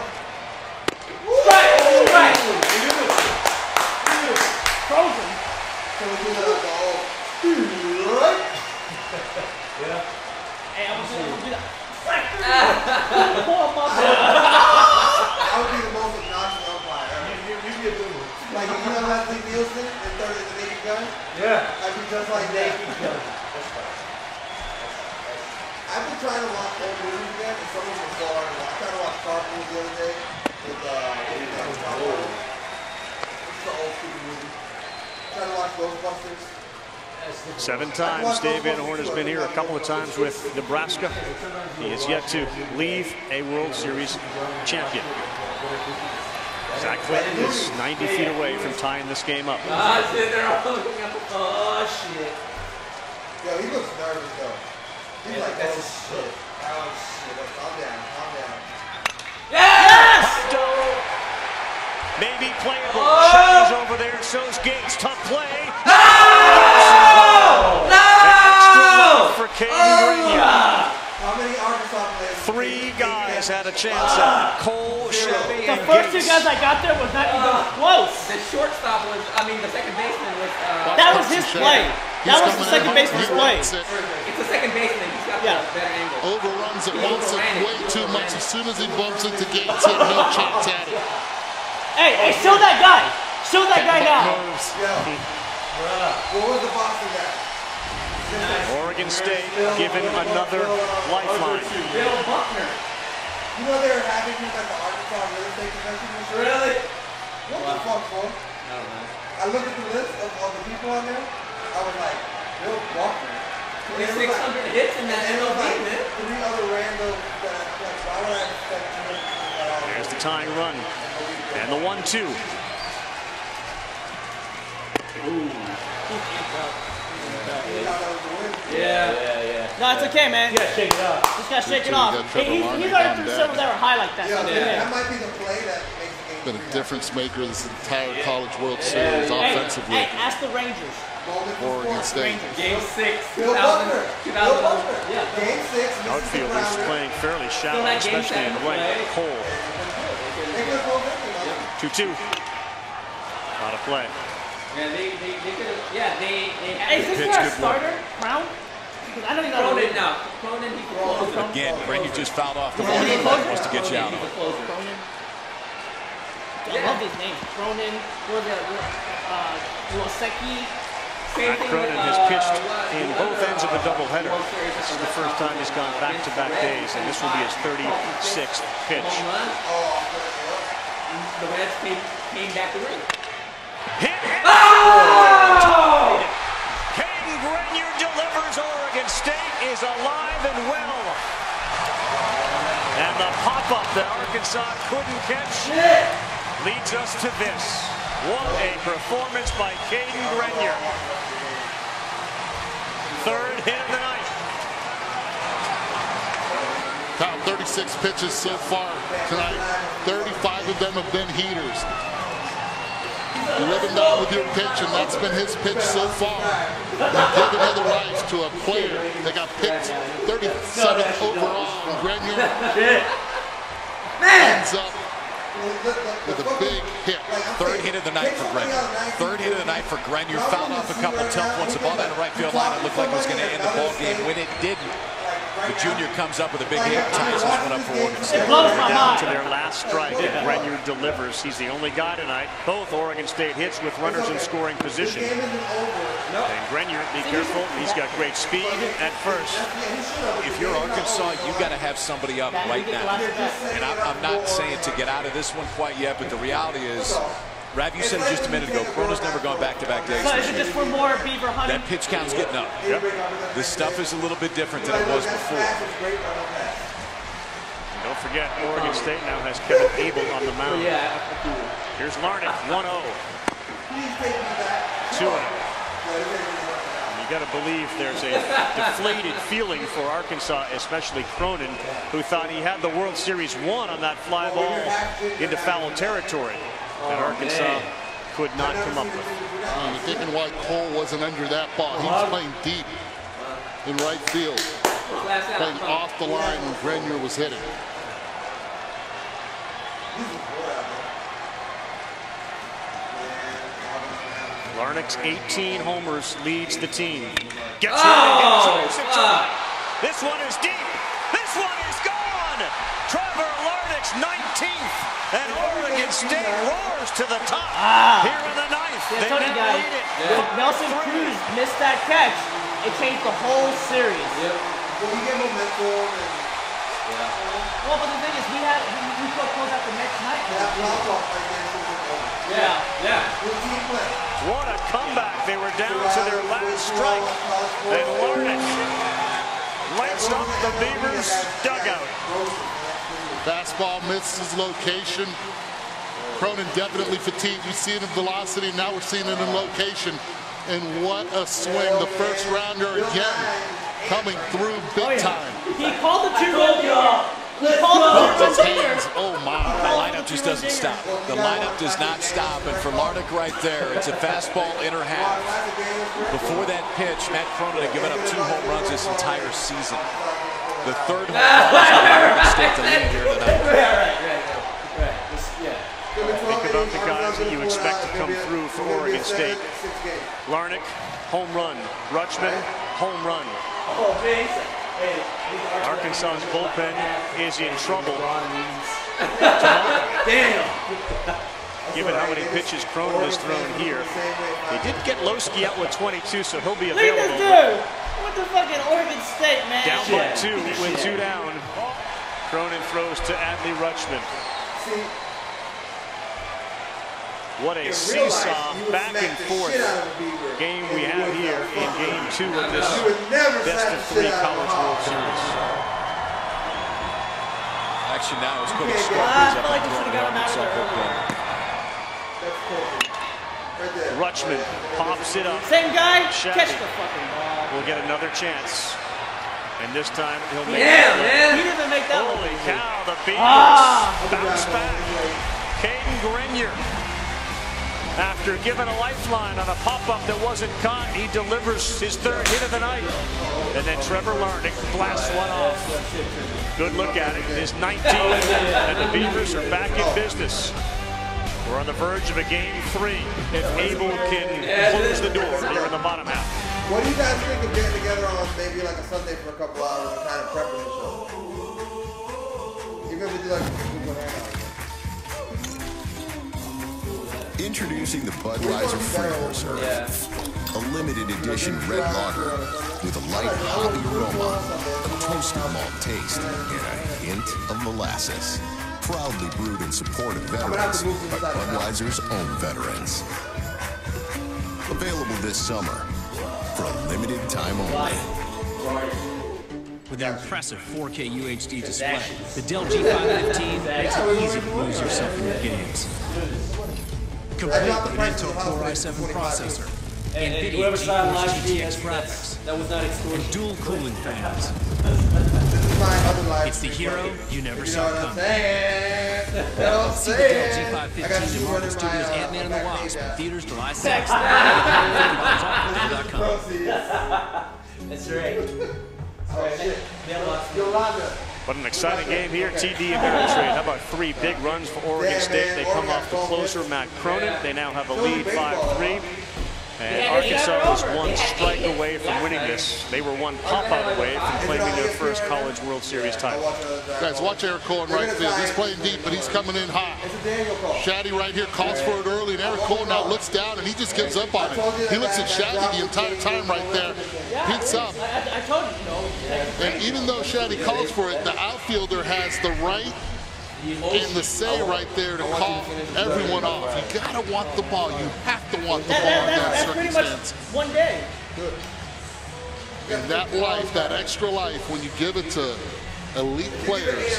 Strike! Frozen. Yeah. Hey, I'm gonna do that. I would be the most obnoxious umpire. You'd be a good one. Like, you know Leslie Nielsen in third as a naked gun? Yeah. I'd be just like that. I've been trying to watch old movies again, and some of them are far. I tried to watch Star Wars the other day with Tom Holland. This is an old stupid movie. I tried to watch Ghostbusters. 7 times Dave Van Horn has been here, a couple of times with Nebraska. He has yet to leave a World Series champion. Zach Clinton is 90 feet away from tying this game up. Oh, shit. Yo, he looks nervous, though. He's like, oh, shit. Oh, shit. Calm down, calm down. Yes! Maybe playable. Shot is over there. So's Gates. Tough play. No! For Caden Grenier. How many Arkansas players? 3 guys Hornets had a chance at Cole, Shabby, and The first two Gates. guys I got there was not even close. The shortstop was, the second baseman was. That was his play. That was the second baseman's play. It's the second baseman. He's got the better angle. Overruns it, wants it way too much. As soon as he bumps into Gates, he had no chance at it. Hey, show that guy. Show that guy now. What was the Boston guy? Oregon State given another lifeline. Bill Buckner. You know they were having him at the Arkansas real estate convention this year? Really? What the fuck, bro? I looked at the list of the people on there. I was like, Bill Buckner. 600 hits in that MLB, man. 3 other randos that, why would I expect him? There's the tying run. And the 1-2. Yeah. No, it's okay, man. You gotta shake it up. Just gotta shake it off. He's already threw several that were high like that. That might be the play that makes the game. Been a difference maker this entire College World Series offensively. Hey, ask the Rangers. Oregon State. Game 6, Bill Buckner. 2011. Yeah. Game 6. Outfielders playing fairly shallow, especially in right. Cole. 2-2. Not a play. Yeah, they could have. They had. Hey, is this our starter, Brown? Because I don't even know. Cronin now. Cronin, he can close it. Again, Grenier just fouled off the ball. He wants to get you out of it. Cronin. I love these names. Cronin. Losecki. Matt Cronin has pitched in both ends of the doubleheader. This is the first time he's gone back-to-back days, and this will be his 36th pitch. The Reds came back to win. Hit! Oh! Caden Grenier delivers. Oregon State is alive and well. And the pop-up that Arkansas couldn't catch leads us to this. What a performance by Caden Grenier. Third hit of the night. Count 36 pitches so far tonight. 35 of them have been heaters. You live and die with your pitch, and that's been his pitch so far. You give another life to a player that got picked 37th overall, and Grenier ends up with a big hit. Third hit of the night for Grenier. Third hit of the night for Grenier. Fouled off a couple tough ones. The ball down the right field line. It looked like it was going to end the ball game. When it didn't, the junior comes up with a big hit. Ties this one up for Oregon State. They're down to their last strike, and Grenier delivers. He's the only guy tonight. Both Oregon State hits with runners in scoring position. And Grenier, be careful. He's got great speed at first. If you're Arkansas, you got to have somebody up right now. And I'm not saying to get out of this one quite yet, but the reality is, Rav, you said it just a minute ago, Corona's never gone back-to-back days. So is it just for more beaver hunting? That pitch count's getting up. Yep. This stuff is a little bit different than it was before. Don't forget, Oregon State now has Kevin Abel on the mound. Here's Larnach, 1-0. 2-0. You got to believe there's a deflated feeling for Arkansas, especially Cronin, who thought he had the World Series won on that fly ball into foul territory that Arkansas could not come up with. You're thinking why Cole wasn't under that ball. He was playing deep in right field, playing off the line when Grenier was hitting. Larnach's 18 homers leads the team. Gets it. This one is deep. This one is gone. Trevor Larnach's 19th, and Oregon State roars to the top here in the ninth. They now lead it. If Nelson Cruz missed that catch, it changed the whole series. Well, we get momentum. Well, but the thing is, we could close out the next night. What a comeback. They were down to their last strike. And Larnach lights up the Beavers dugout. Fastball misses location. Cronin definitely fatigued. We see it in velocity. Now we're seeing it in location. And what a swing. The first rounder again coming through big time. He called the two-run. He called the two-run. Oh my. The lineup just doesn't stop. The lineup does not stop. And for Larnach right there, it's a fastball inner half. Before that pitch, Matt Cronin had given up 2 home runs this entire season. the third home Oregon State to lead here tonight. Think about the guys that you expect to come through for Oregon State. Larnick, home run. Rutschman, home run. Arkansas's bullpen is in trouble. Damn. Given how many pitches Cronin has thrown here. They did get Lowski out with 22, so he'll be available. Look at this dude! What the fucking Oregon State, man? Down by 2 with 2 down. Cronin throws to Adley Rutschman. What a seesaw back and forth game we have here in game 2 of this best-of-3 College World Series. Action now is putting Scorpions up like and throwing Arkansas bullpen. Rutschman pops it up. Same guy, Shabby catch the fucking ball. will get another chance. And this time he'll make Yeah, man. He didn't make that one. Holy cow, the Beavers bounce back. Caden Grenier, after giving a lifeline on a pop-up that wasn't caught, he delivers his 3rd hit of the night. And then Trevor Larnick blasts one off. Good look at it. It is 19, and the Beavers are back in business. We're on the verge of a game 3 if Abel can close the door here in the bottom half. What do you guys think of getting together on maybe like a Sunday for a couple hours and kind of prepping the show? Even if we do like a Google Hangout. Introducing the Budweiser Freebird, a limited edition red lager with a light hoppy aroma, a toasted malt taste, and a hint of molasses. Proudly brewed in support of veterans by Budweiser's own veterans. Available this summer for a limited time only. With an impressive 4K UHD display, the Dell G515 makes it easy to lose yourself in your games. Complete with an Intel Core i7 processor, NVIDIA GeForce GTX graphics, and dual cooling fans. It's the hero you never saw coming. See the Dell G515 in Marvel Studios Ant-Man and the Wasp in theaters July 6th. That's right. What an exciting game here, TD and Ameritrade. How about 3 big runs for Oregon State? They come off the closer, Matt Cronin. They now have a lead 5-3. And Arkansas was 1 strike away from winning this. They were 1 pop-out away from claiming their first College World Series title. Guys, watch Eric Cole in right field. He's playing deep, but he's coming in hot. Shaddy right here calls for it early, and Eric Cole now looks down, and he just gives up on it. He looks at Shaddy the entire time right there. Peeks up. I told you, And even though Shaddy calls for it, the outfielder has the right and the say right there to call everyone off. You gotta want the ball. You have to want the ball in that circumstance. One day. And that life, that extra life, when you give it to elite players.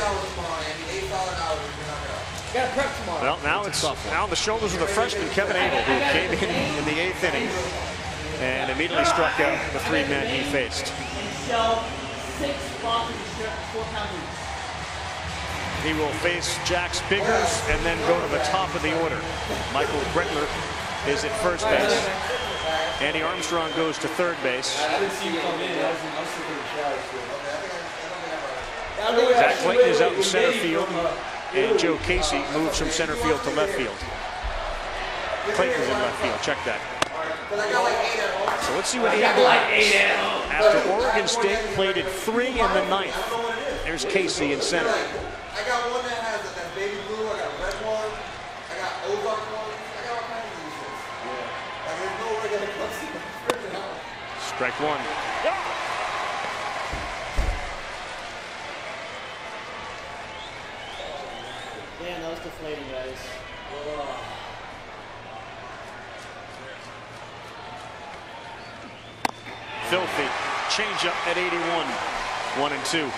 Well, now it's on the shoulders of the freshman Kevin Abel, who came in the 8th inning and immediately struck out the 3-man he faced. He will face Jax Biggers and then go to the top of the order. Michael Brentler is at first base. Andy Armstrong goes to 3rd base. Zach Clayton is out in center field, and Joe Casey moves from center field to left field. Clayton's in left field, check that. So let's see what Abel does. After Oregon State played at 3 in the 9th, there's Casey in center. I got one that has that baby blue, I got a red one, I got Ozark one, I got all kinds of these things. Like there's no way gonna come see the freaking out. Strike 1. Damn, that was deflating, guys. Filthy. Changeup at 81. 1-2.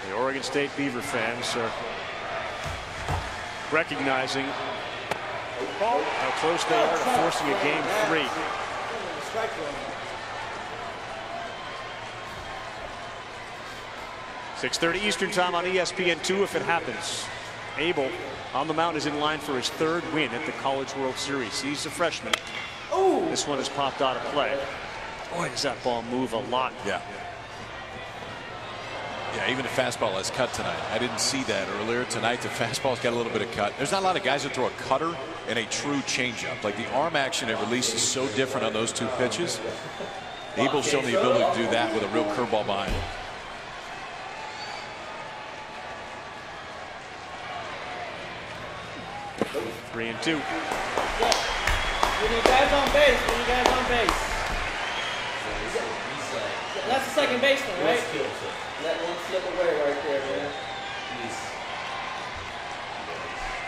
The Oregon State Beaver fans are recognizing how close they are to forcing a game 3. .6:30 Eastern time on ESPN2 if it happens. Abel on the mound is in line for his 3rd win at the College World Series. He's a freshman. Oh! This one is popped out of play. Boy, does that ball move a lot. Yeah. Yeah, even the fastball has cut tonight. I didn't see that earlier. Tonight, the fastball's got a little bit of cut. There's not a lot of guys that throw a cutter and a true changeup. Like the arm action it releases so different on those 2 pitches. Abel's shown the ability to do that with a real curveball behind him. Three and 2. When you guys on base, That's the second baseman, right? Let one slip away right there, man.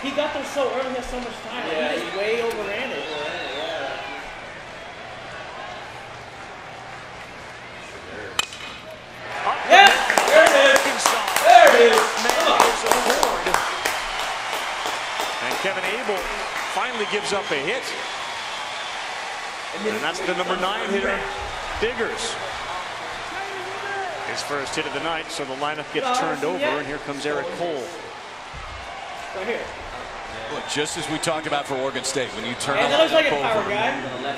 He got there so early, he has so much time. Yeah, he way overran it. Yes! There it is! There it is! And Kevin Abel finally gives up a hit. And that's the number 9 hitter, Diggers. His first hit of the night, so the lineup gets turned over, and here comes Eric Cole. Right here. Look, just as we talked about for Oregon State, when you turn the lineup over,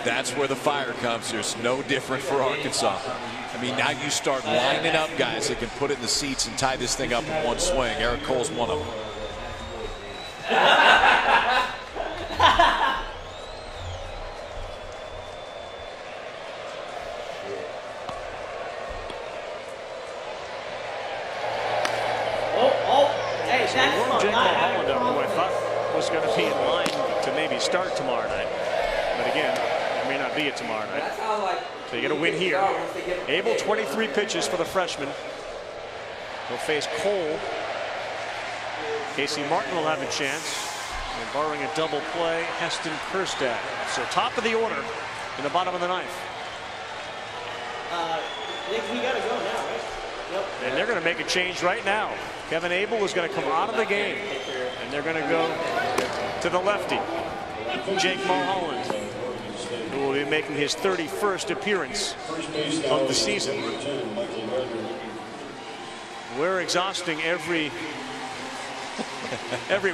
that's where the fire comes. There's no different for Arkansas. I mean, now you start lining up guys that can put it in the seats and tie this thing up in one swing. Eric Cole's one of them. Hey, so Jake Mulholland, who I thought was going to be in line to maybe start tomorrow night. But again, it may not be it tomorrow night. So you get a win here. Abel, 23 pitches for the freshman. He'll face Cole. Casey Martin will have a chance. And barring a double play, Heston Kjerstad. So top of the order in the bottom of the 9th. We got to go now, right? Yep. And they're going to make a change right now. Kevin Abel is going to come out of the game. And they're going to go to the lefty, Jake Mulholland, who will be making his 31st appearance of the season. We're exhausting every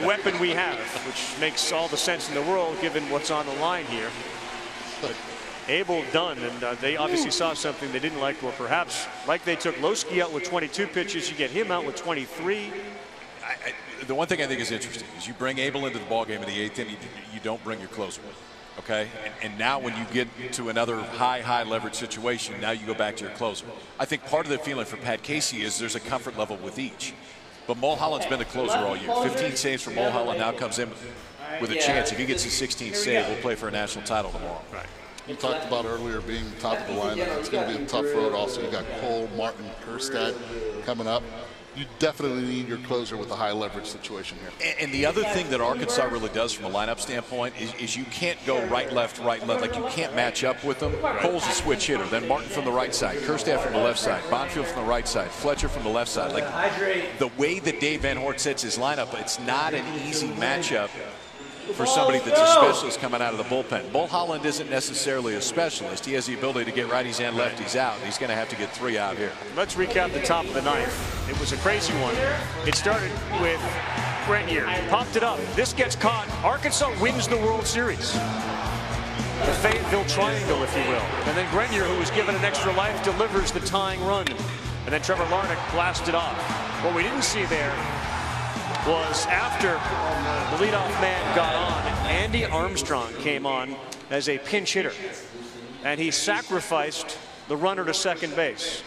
weapon we have, which makes all the sense in the world given what's on the line here. But Abel done, and they obviously saw something they didn't like, or perhaps like they took Lowski out with 22 pitches, you get him out with 23. The one thing I think is interesting is you bring Abel into the ballgame in the 8th inning, you don't bring your closer. Okay, and now when you get to another high leverage situation, now you go back to your closer. I think part of the feeling for Pat Casey is there's a comfort level with each. But Mulholland's been the closer all year. 15 saves for Mulholland, now comes in with a chance. If he gets his 16th save, we'll play for a national title tomorrow. Right. You talked about earlier being top of the lineup. It's going to be a tough road also. You got Cole, Martin, Kjerstad coming up. You definitely need your closer with a high leverage situation here. And the other thing that Arkansas really does from a lineup standpoint is you can't go right, left. Like you can't match up with them. Cole's a switch hitter. Then Martin from the right side, Kjerstad from the left side, Bonfield from the right side, Fletcher from the left side. Like the way that Dave Van Hort sets his lineup, it's not an easy matchup for somebody that's a specialist coming out of the bullpen. Mulholland isn't necessarily a specialist. He has the ability to get righties and lefties out. He's going to have to get 3 out here. Let's recap the top of the 9th. It was a crazy one. It started with Grenier. Popped it up. This gets caught. Arkansas wins the World Series. The Fayetteville Triangle, if you will. And then Grenier, who was given an extra life, delivers the tying run. And then Trevor Larnach blasted off. What we didn't see there was after the leadoff man got on, Andy Armstrong came on as a pinch hitter, and he sacrificed the runner to second base.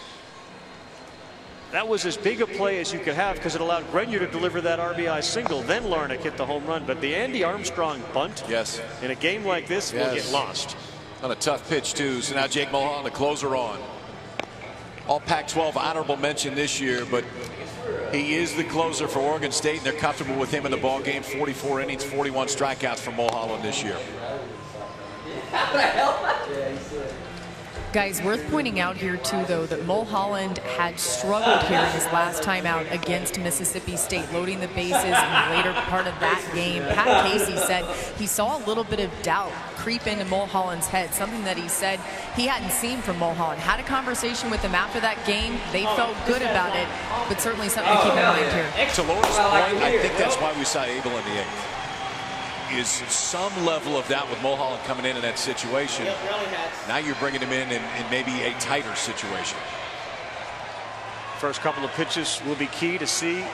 That was as big a play as you could have because it allowed Grenier to deliver that RBI single. Then Larnach hit the home run, but the Andy Armstrong bunt in a game like this will get lost. On a tough pitch too. So now Jake Mulholland, the closer on. All Pac-12 honorable mention this year, but he is the closer for Oregon State, and they're comfortable with him in the ball game. 44 innings, 41 strikeouts for Mulholland this year. Guys, worth pointing out here, too, though, that Mulholland had struggled here in his last time out against Mississippi State, loading the bases in the later part of that game. Pat Casey said he saw a little bit of doubt creep into Mulholland's head, something that he said he hadn't seen from Mulholland. Had a conversation with him after that game. They felt good about it, but certainly something to keep in mind here. To Laura's point, I think that's why we saw Abel in the 8th. Is some level of doubt with Mulholland coming in that situation. Now you're bringing him in maybe a tighter situation. First couple of pitches will be key to see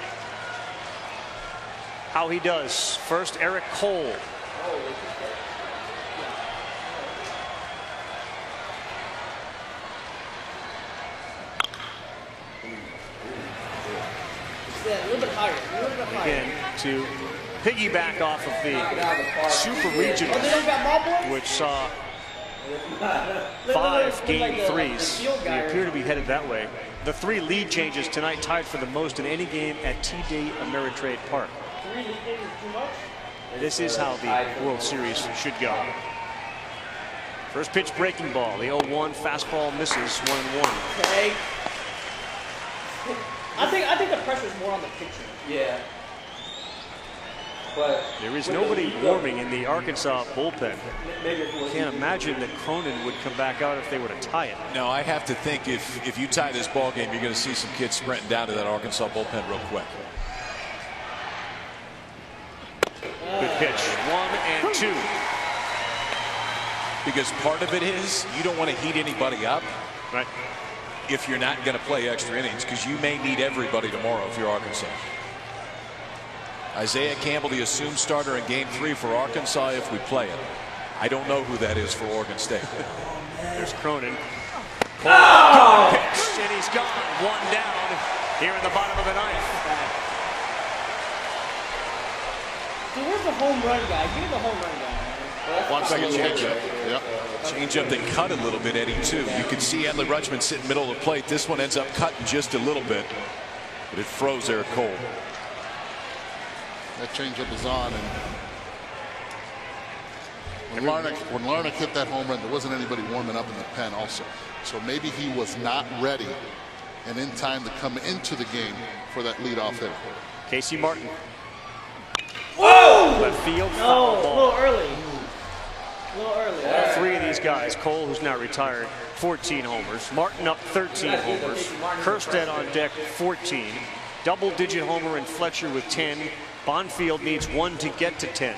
how he does. First, Eric Cole. A little bit higher. Again, to piggyback off of the Super Regionals, which saw 5 game 3s. They appear to be headed that way. The 3 lead changes tonight tied for the most in any game at TD Ameritrade Park. This is how the World Series should go. First pitch breaking ball. The 0-1 fastball misses 1-1. Okay. I think the pressure is more on the pitcher. Yeah. But there is nobody warming in the Arkansas bullpen. Can't imagine that Cronin would come back out if they were to tie it. No, I have to think if you tie this ball game, you're going to see some kids sprinting down to that Arkansas bullpen real quick. Good pitch, 1 and 2. Because part of it is you don't want to heat anybody up. Right. If you're not going to play extra innings, because you may need everybody tomorrow if you're Arkansas. Isaiah Campbell, the assumed starter in game 3 for Arkansas if we play it. I don't know who that is for Oregon State. There's Cronin. Good pitch, and he's gone. 1 down here in the bottom of the 9th. Dude, where's the home run guy? Give me the home run guy. Looks like a changeup. Yep. Changeup that cut a little bit, Eddie, too. You can see Adley Rutschman sitting middle of the plate. This one ends up cutting just a little bit, but it froze Eric Cole. That changeup is on, and when Larnach hit that home run, there wasn't anybody warming up in the pen also. So maybe he was not ready and in time to come into the game for that leadoff hit. Casey Martin. Whoa! Left field, foul ball. A little early. A little early. 3 of these guys. Cole, who's now retired, 14 homers. Martin up 13 homers. Kerstead on deck, 14. Double-digit homer in Fletcher with 10. Bonfield needs 1 to get to 10.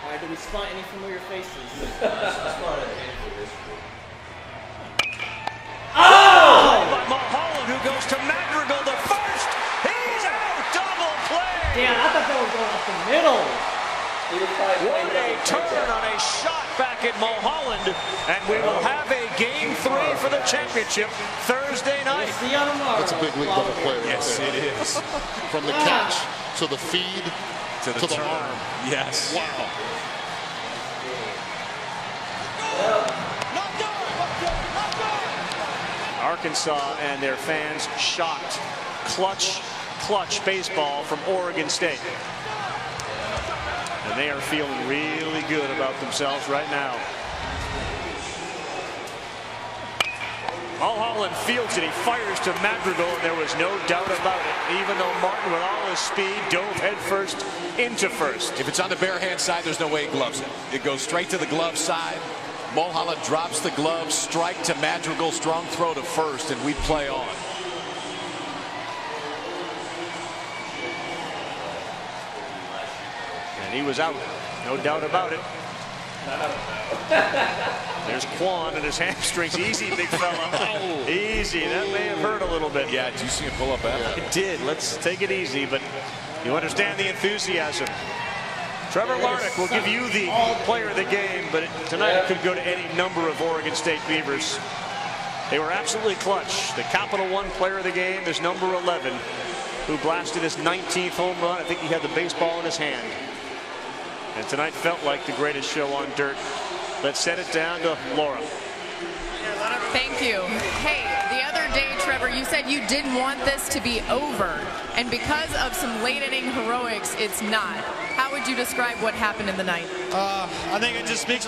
All right, do we spot any familiar faces? Oh! By Mulholland, who goes to Madrigal, the first. He's out. Double play. Damn, I thought that was going up the middle. What a turn on a shot back at Mulholland, and we will have a game 3 for the championship Thursday night. That's a big league double play right Yes, there. it is. From the catch to the feed to the arm. Yes. Wow. Arkansas and their fans shocked. Clutch baseball from Oregon State. And they are feeling really good about themselves right now. Mulholland fields it. He fires to Madrigal, and there was no doubt about it. Even though Martin, with all his speed, dove headfirst into first. If it's on the bare hand side, there's no way he gloves it. It goes straight to the glove side. Mulholland drops the glove, strike to Madrigal, strong throw to first, and we play on. And he was out, no doubt about it. There's Quan and his hamstrings. Easy, big fella. Easy. That may have hurt a little bit. Yeah, did you see him pull up after? It did. Let's take it easy, but you understand the enthusiasm. Trevor Larnach will give you the player of the game, but tonight it could go to any number of Oregon State Beavers. They were absolutely clutch. The Capital One player of the game is number 11, who blasted his 19th home run. I think he had the baseball in his hand. And tonight felt like the greatest show on dirt. Let's set it down to Laura. Thank you. Hey, the other day, Trevor, Cooper, you said you didn't want this to be over, and because of some late inning heroics, it's not. How would you describe what happened in the ninth? I think it just speaks a lot.